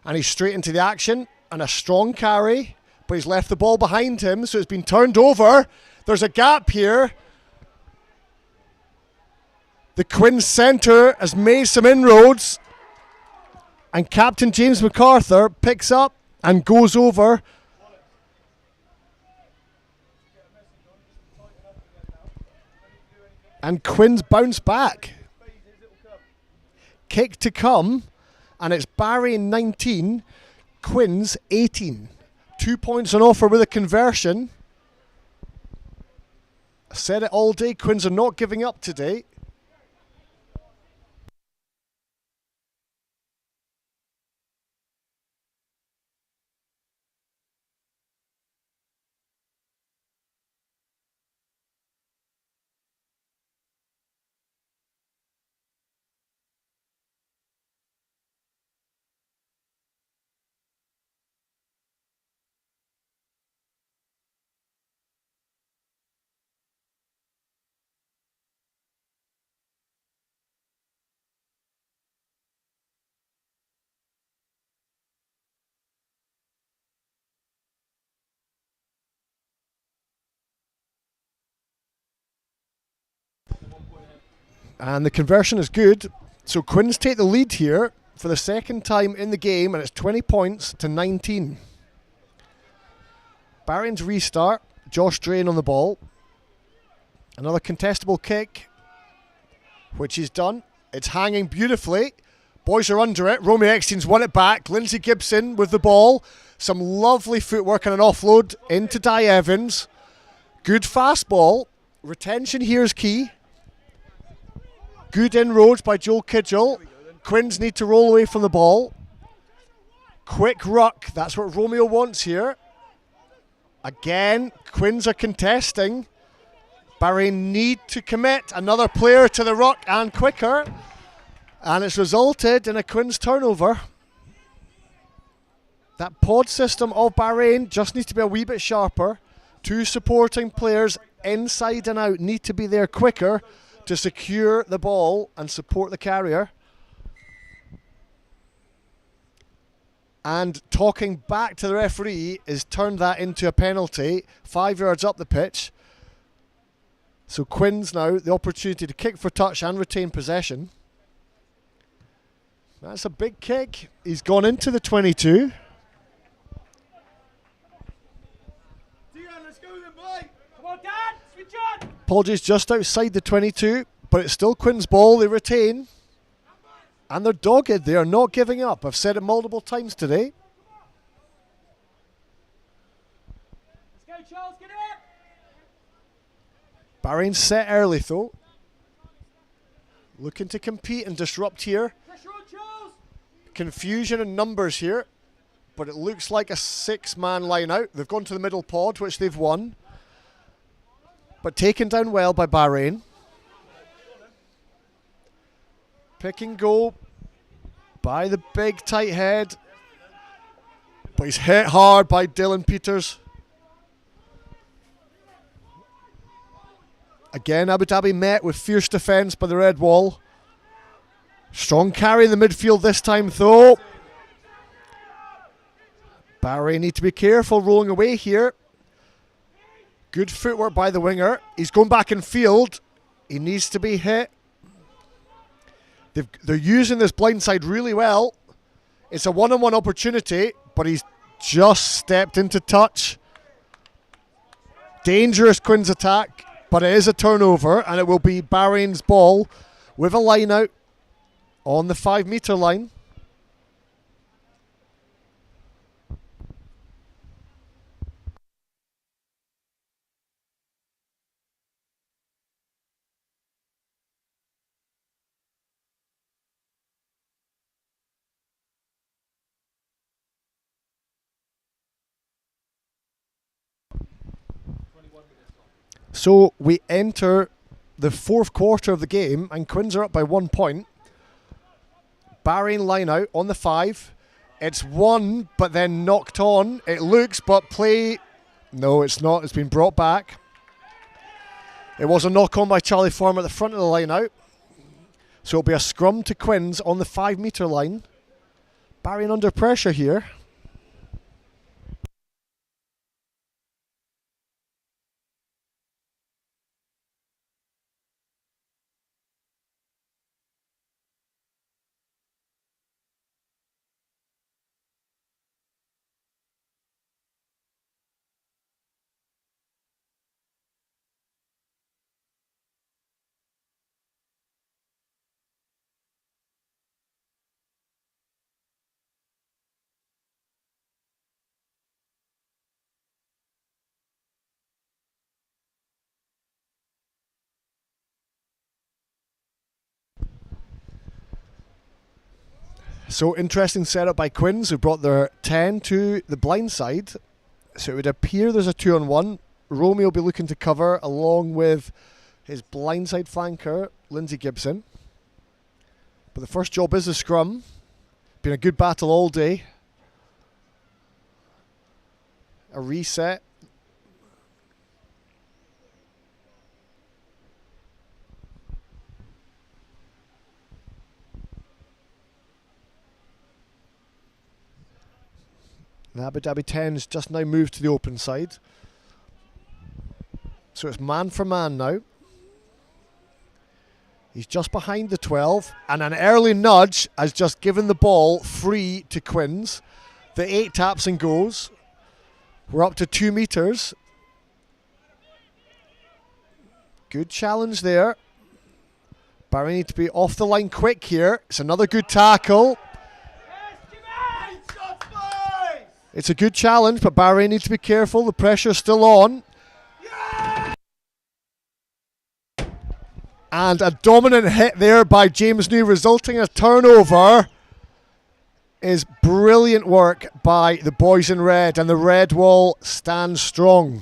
And he's straight into the action and a strong carry, but he's left the ball behind him, so it's been turned over. There's a gap here. The Quinn centre has made some inroads, and Captain James MacArthur picks up and goes over. And Quinn's bounced back. Kick to come, and it's Bahrain 19, Quinn's 18. 2 points on offer with a conversion. I said it all day, Quinns are not giving up today. And the conversion is good. So Quins take the lead here for the second time in the game, and it's 20 points to 19. Bahrain's restart. Josh Drain on the ball. Another contestable kick, which is done. It's hanging beautifully. Boys are under it. Romeo Eckstein's won it back. Lindsay Gibson with the ball. Some lovely footwork and an offload into Di Evans. Good fast ball. Retention here is key. Good inroads by Joel Kidgel. Quins need to roll away from the ball. Quick ruck. That's what Romeo wants here. Again, Quins are contesting. Bahrain need to commit. Another player to the ruck and quicker. And it's resulted in a Quins turnover. That pod system of Bahrain just needs to be a wee bit sharper. Two supporting players inside and out need to be there quicker to secure the ball and support the carrier. And talking back to the referee is turned that into a penalty 5 yards up the pitch. So Quins now the opportunity to kick for touch and retain possession. That's a big kick. He's gone into the 22. Let's go then, boy. Come on, Dad. Switch on. Apologies, just outside the 22, but it's still Quins' ball. They retain. And they're dogged. They are not giving up. I've said it multiple times today. Let's go, Charles. Get it. Bahrain set early though. Looking to compete and disrupt here. Pressure on, Charles. Confusion in numbers here, but it looks like a 6-man line out. They've gone to the middle pod, which they've won, but taken down well by Bahrain. Pick and go by the big tight head, but he's hit hard by Dylan Peters. Again, Abu Dhabi met with fierce defence by the red wall. Strong carry in the midfield this time though. Bahrain need to be careful rolling away here. Good footwork by the winger. He's going back in field. He needs to be hit. They're using this blindside really well. It's a one-on-one opportunity, but he's just stepped into touch. Dangerous Quins attack, but it is a turnover, and it will be Bahrain's ball with a line out on the 5-metre line. So we enter the fourth quarter of the game, and Quins are up by 1 point. Bahrain line out on the 5. It's won, but then knocked on. It looks, but play. No, it's not. It's been brought back. It was a knock on by Charlie Farm at the front of the line out. So it'll be a scrum to Quins on the 5-metre line. Bahrain under pressure here. So interesting setup by Quins, who brought their 10 to the blind side. So it would appear there's a 2-on-1. Romeo will be looking to cover along with his blindside flanker, Lindsay Gibson. But the first job is the scrum. Been a good battle all day. A reset. The Abu Dhabi 10's just now moved to the open side. So it's man for man now. He's just behind the 12, and an early nudge has just given the ball free to Quins. The 8 taps and goes. We're up to 2 metres. Good challenge there. Bahrain need to be off the line quick here. It's another good tackle. It's a good challenge, but Bahrain need to be careful. The pressure's still on. And a dominant hit there by James New, resulting in a turnover. Is brilliant work by the boys in red, and the red wall stands strong.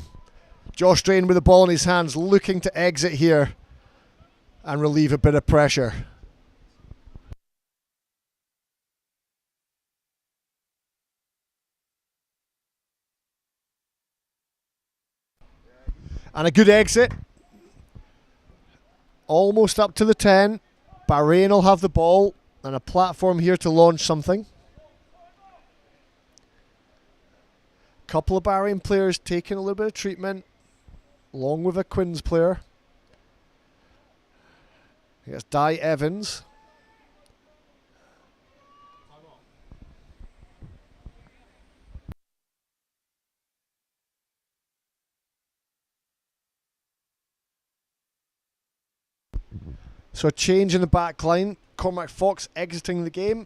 Josh Drain with the ball in his hands, looking to exit here and relieve a bit of pressure. And a good exit. Almost up to the 10. Bahrain will have the ball and a platform here to launch something. Couple of Bahrain players taking a little bit of treatment, along with a Quins player. Here's Di Evans. So a change in the back line. Cormac Fox exiting the game.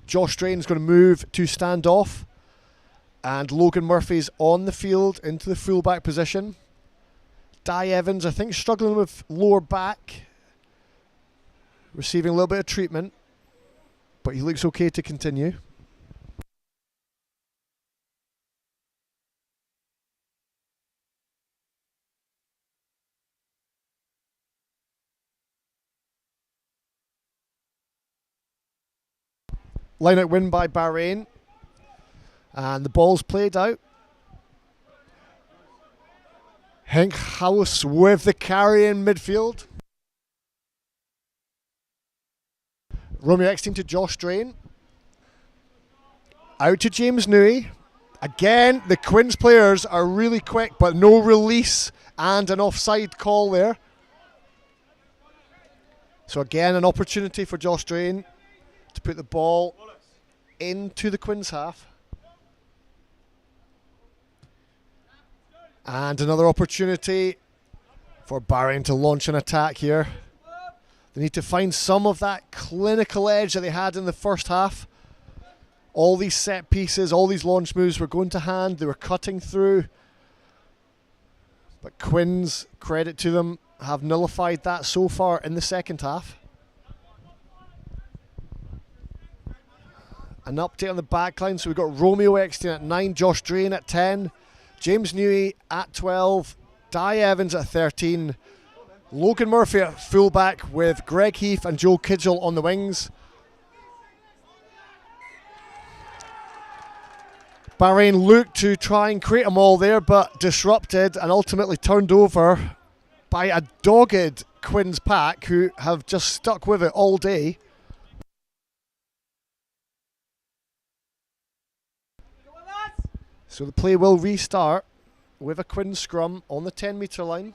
Josh Drain's going to move to stand off. And Logan Murphy's on the field into the fullback position. Di Evans, I think, struggling with lower back. Receiving a little bit of treatment. But he looks okay to continue. Line out win by Bahrain. And the ball's played out. Henk House with the carry in midfield. Romeo Eckstein to Josh Drain. Out to James Newey. Again, the Quins players are really quick, but no release and an offside call there. So again, an opportunity for Josh Drain to put the ball into the Quins half. And another opportunity for Bahrain to launch an attack here. They need to find some of that clinical edge that they had in the first half. All these set pieces, all these launch moves were going to hand. They were cutting through. But Quins, credit to them, have nullified that so far in the second half. An update on the backline. So we've got Romeo Eckstein at 9, Josh Drain at 10, James Newey at 12, Di Evans at 13, Logan Murphy at fullback with Greg Heath and Joe Kidgel on the wings. Bahrain looked to try and create them all there, but disrupted and ultimately turned over by a dogged Quins pack who have just stuck with it all day. So the play will restart with a Quins scrum on the 10-metre line.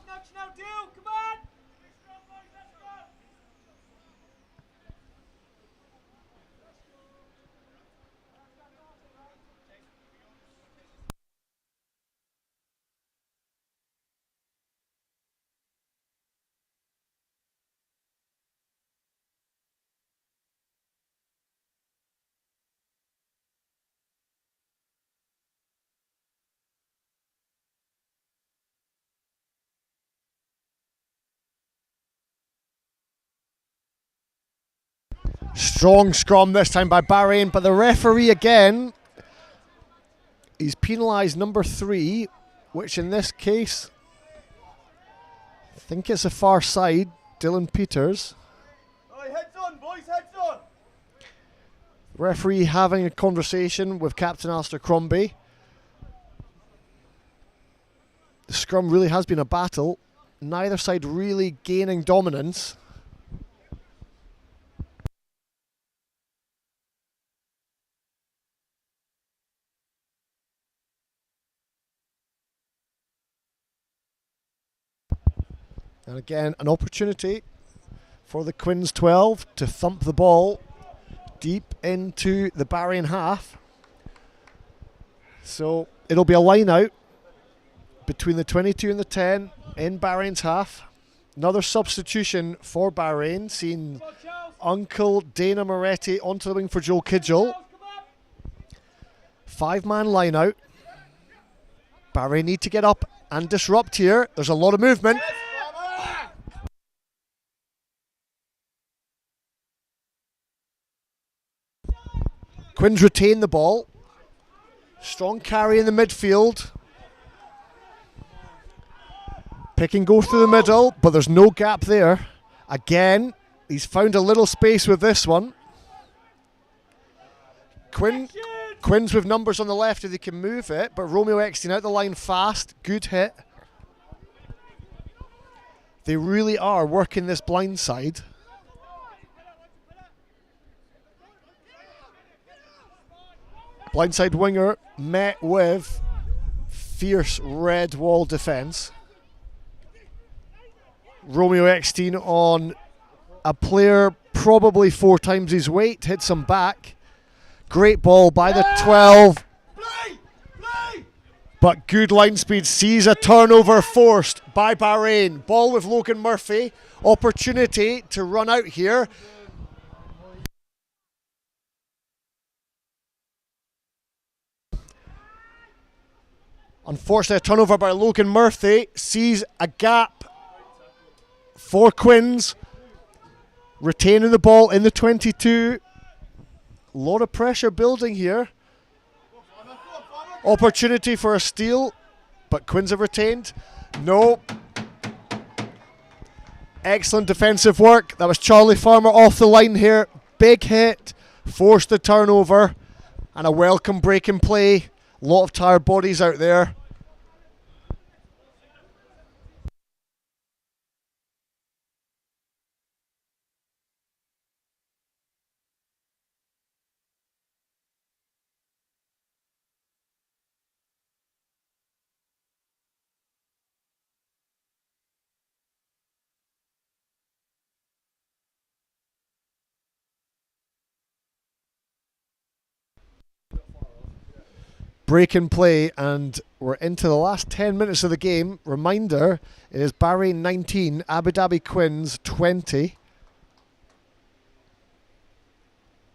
Strong scrum this time by Bahrain, but the referee again, he's penalised number 3, which in this case, I think it's a far side, Dylan Peters. Right, heads on, boys, heads on. Referee having a conversation with Captain Alistair Crombie. The scrum really has been a battle, neither side really gaining dominance. And again, an opportunity for the Quins 12 to thump the ball deep into the Bahrain half. So it'll be a line out between the 22 and the 10 in Bahrain's half. Another substitution for Bahrain, seeing Uncle Dana Moretti onto the wing for Joel Kidgel. 5-man line out. Bahrain need to get up and disrupt here. There's a lot of movement. Quins retain the ball. Strong carry in the midfield. Pick and go through the middle, but there's no gap there. Again, he's found a little space with this one. Quins with numbers on the left if they can move it, but Romeo Eckstein out the line fast. Good hit. They really are working this blind side. Blindside winger met with fierce red wall defence. Romeo Eckstein on a player probably 4 times his weight, hits him back. Great ball by the 12. But good line speed, sees a turnover forced by Bahrain. Ball with Logan Murphy. Opportunity to run out here. Unfortunately, a turnover by Logan Murphy. Sees a gap for Quins. Retaining the ball in the 22. A lot of pressure building here. Opportunity for a steal, but Quins have retained. No. Excellent defensive work. That was Charlie Farmer off the line here. Big hit. Forced the turnover. And a welcome break in play. A lot of tired bodies out there. Break in play, and we're into the last 10 minutes of the game. Reminder, it is Bahrain 19, Abu Dhabi Quins 20.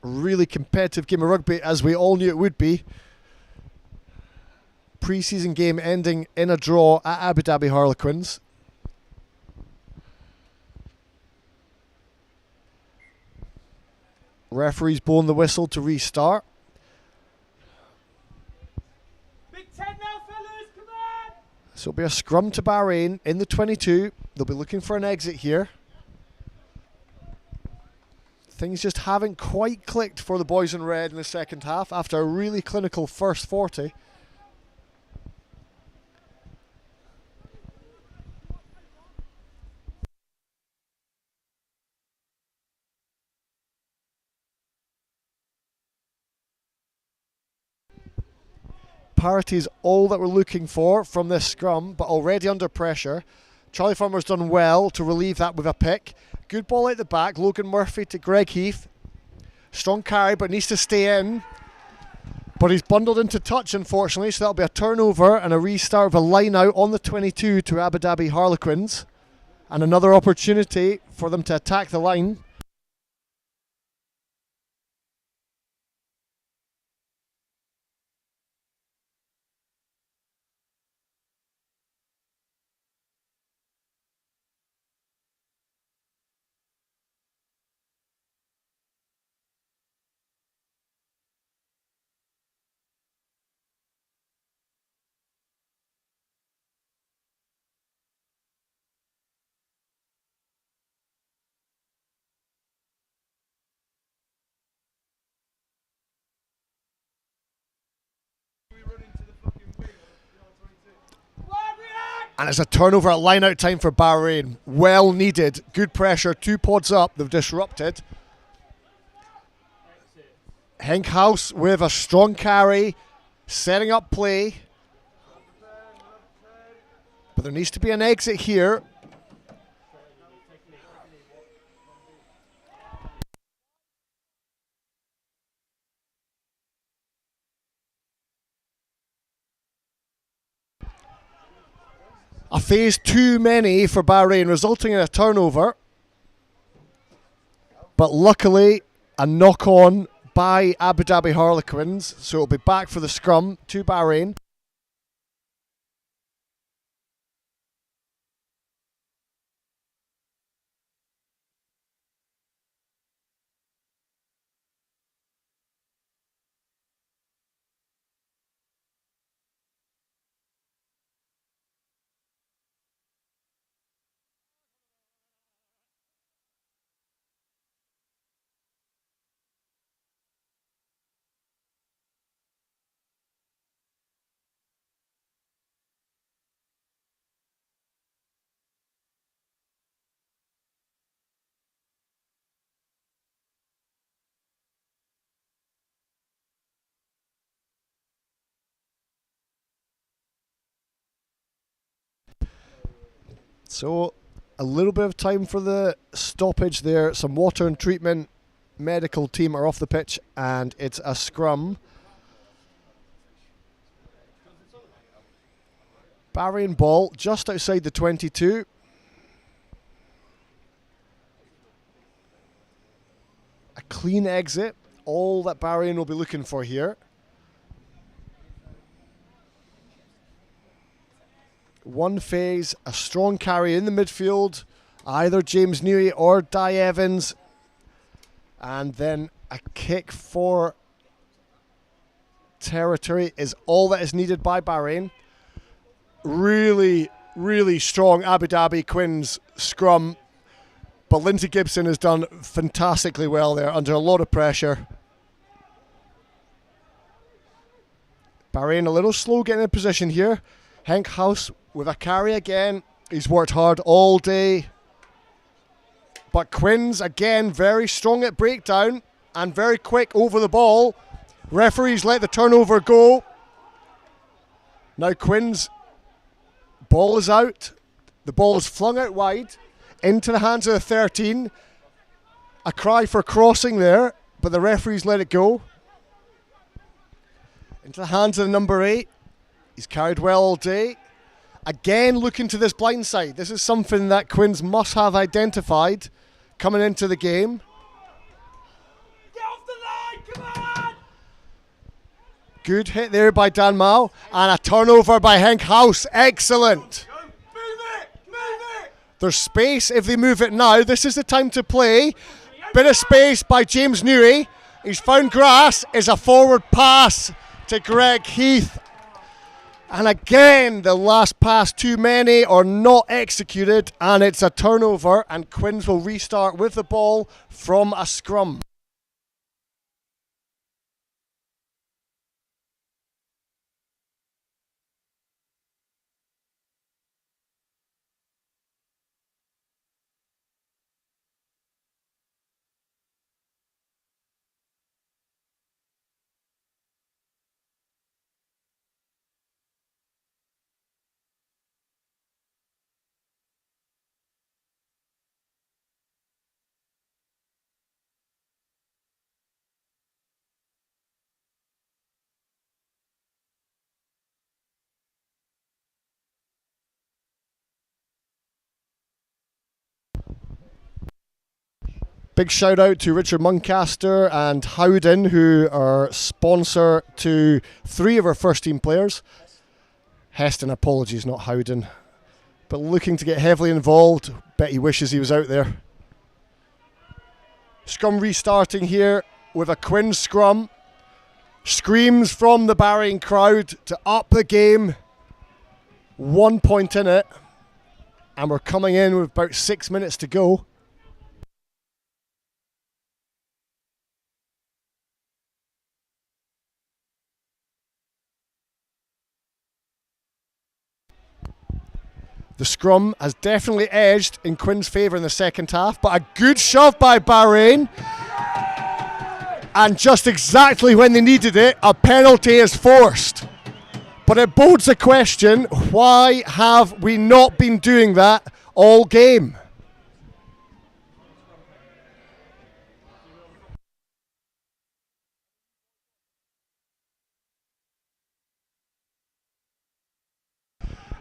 Really competitive game of rugby, as we all knew it would be. Pre-season game ending in a draw at Abu Dhabi Harlequins. Referee's blown the whistle to restart. So it'll be a scrum to Bahrain in the 22. They'll be looking for an exit here. Things just haven't quite clicked for the boys in red in the second half after a really clinical first 40. Parity is all that we're looking for from this scrum, but already under pressure. Charlie Farmer's done well to relieve that with a pick. Good ball out the back. Logan Murphy to Greg Heath. Strong carry, but needs to stay in. But he's bundled into touch, unfortunately, so that'll be a turnover and a restart of a line out on the 22 to Abu Dhabi Harlequins. And another opportunity for them to attack the line. And it's a turnover at line-out time for Bahrain. Well needed. Good pressure. 2 pods up. They've disrupted. Henk House with a strong carry. Setting up play. But there needs to be an exit here. A phase too many for Bahrain, resulting in a turnover. But luckily, a knock-on by Abu Dhabi Harlequins, so it'll be back for the scrum to Bahrain. So, a little bit of time for the stoppage there. Some water and treatment. Medical team are off the pitch, and it's a scrum. Bahrain ball just outside the 22. A clean exit. All that Bahrain will be looking for here. One phase, a strong carry in the midfield, either James Newey or Di Evans, and then a kick for territory is all that is needed by Bahrain. Really, really strong Abu Dhabi Quins scrum, but Lindsay Gibson has done fantastically well there under a lot of pressure. Bahrain a little slow getting in position here. Henk House with a carry again. He's worked hard all day. But Quins, again, very strong at breakdown and very quick over the ball. Referees let the turnover go. Now Quins, ball is out. The ball is flung out wide into the hands of the 13. A cry for crossing there, but the referees let it go. Into the hands of the number 8. He's carried well all day. Again, looking to this blind side. This is something that Quins must have identified coming into the game. Get off the line, come on! Good hit there by Dan Mao. And a turnover by Henk House. Excellent. Move it! Move it! There's space if they move it now. This is the time to play. Bit of space by James Newey. He's found grass. Is a forward pass to Greg Heath. And again, the last pass too many or not executed, and it's a turnover, and Quins will restart with the ball from a scrum. Big shout out to Richard Muncaster and Howden, who are sponsor to 3 of our first team players. Heston, apologies, not Howden. But looking to get heavily involved. Bet he wishes he was out there. Scrum restarting here with a Quins scrum. Screams from the Bahrain crowd to up the game. 1 point in it. And we're coming in with about 6 minutes to go. The scrum has definitely edged in Quins' favour in the second half, but a good shove by Bahrain. And just exactly when they needed it, a penalty is forced. But it bodes a question, why have we not been doing that all game?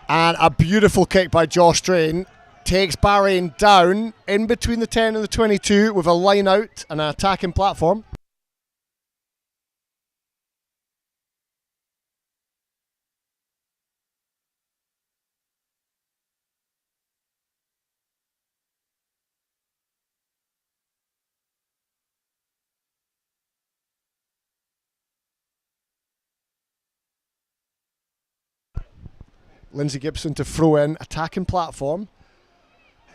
And a beautiful kick by Josh Drain takes Bahrain down in between the 10 and the 22 with a line out and an attacking platform. Lindsay Gibson to throw in, attacking platform.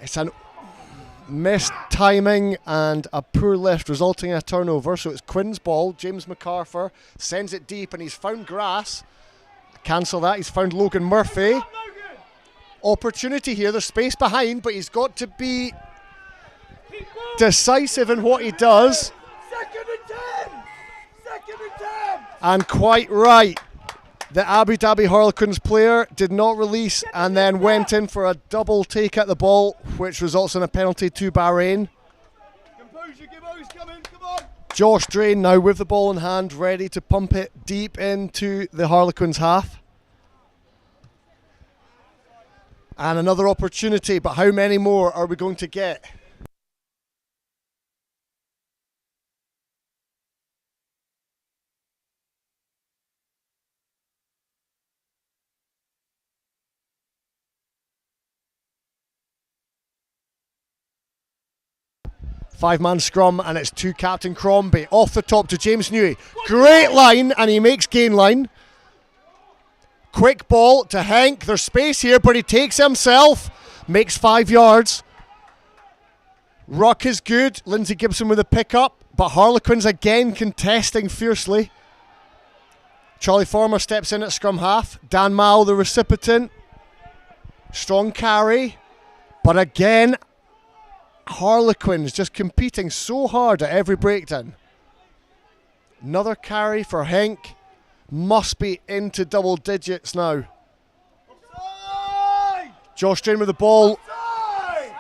It's an missed timing and a poor lift resulting in a turnover, so it's Quinn's ball. James MacArthur sends it deep and he's found grass. Cancel that, he's found Logan Murphy. Opportunity here, there's space behind, but he's got to be decisive in what he does. Second and 10! Second and 10! And quite right. The Abu Dhabi Harlequins player did not release and then went in for a double take at the ball, which results in a penalty to Bahrain. Composure, Gibbo's coming, come on! Josh Drain now with the ball in hand, ready to pump it deep into the Harlequins half. And another opportunity, but how many more are we going to get? Five-man scrum, and it's to Captain Crombie. Off the top to James Newey. Great line, and he makes gain line. Quick ball to Henk. There's space here, but he takes himself. Makes 5 yards. Ruck is good. Lindsay Gibson with a pick-up, but Harlequins again contesting fiercely. Charlie Farmer steps in at scrum half. Dan Mao, the recipient. Strong carry, but again, Harlequins just competing so hard at every breakdown. Another carry for Henk. Must be into double digits now. Offside! Josh Drain with the ball. Offside!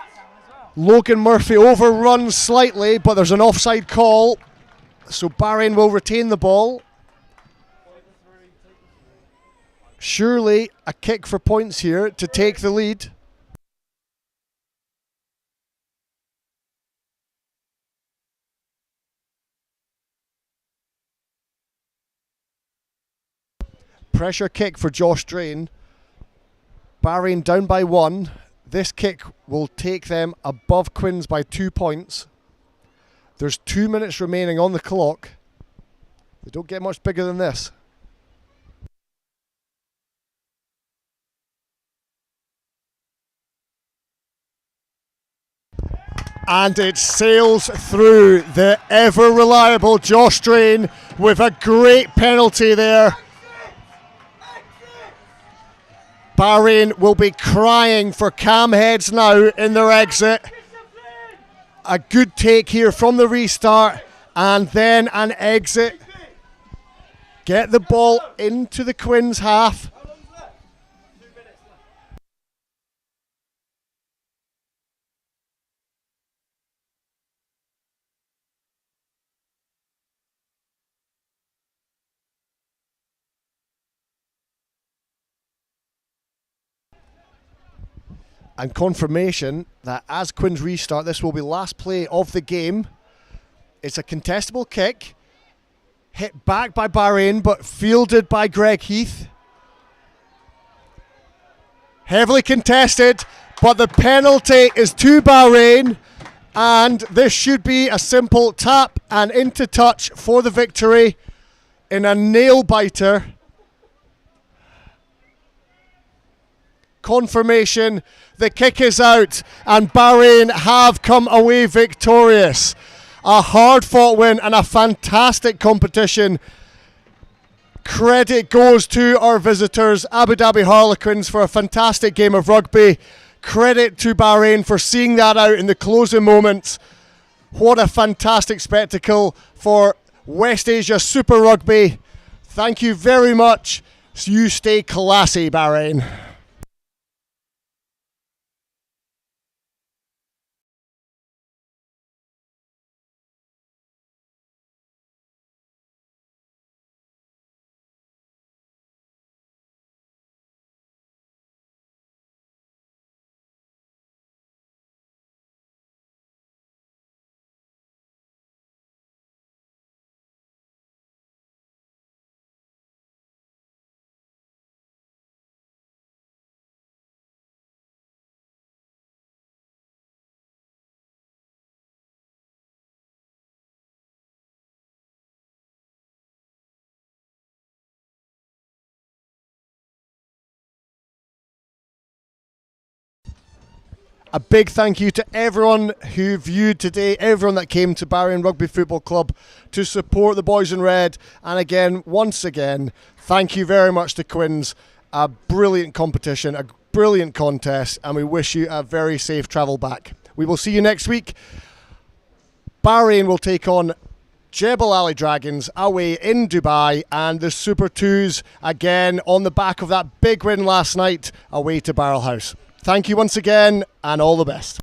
Logan Murphy overruns slightly, but there's an offside call. So Bahrain will retain the ball. Surely a kick for points here to take the lead. Pressure kick for Josh Drain. Bahrain down by 1. This kick will take them above Quins by 2 points. There's 2 minutes remaining on the clock. They don't get much bigger than this. And it sails through the ever reliable Josh Drain with a great penalty there. Bahrain will be crying for cam heads now in their exit. A good take here from the restart and then an exit. Get the ball into the Quins half. And confirmation that as Quins restart, this will be last play of the game. It's a contestable kick, hit back by Bahrain, but fielded by Greg Heath. Heavily contested, but the penalty is to Bahrain, and this should be a simple tap and into touch for the victory in a nail-biter. Confirmation, the kick is out and Bahrain have come away victorious. A hard-fought win and a fantastic competition. Credit goes to our visitors, Abu Dhabi Harlequins, for a fantastic game of rugby. Credit to Bahrain for seeing that out in the closing moments. What a fantastic spectacle for West Asia Super Rugby. Thank you very much. You stay classy, Bahrain. A big thank you to everyone who viewed today, everyone that came to Bahrain Rugby Football Club to support the boys in red. And again, once again, thank you very much to Quins. A brilliant competition, a brilliant contest, and we wish you a very safe travel back. We will see you next week. Bahrain will take on Jebel Ali Dragons away in Dubai, and the Super 2s again on the back of that big win last night away to Barrel House. Thank you once again, and all the best.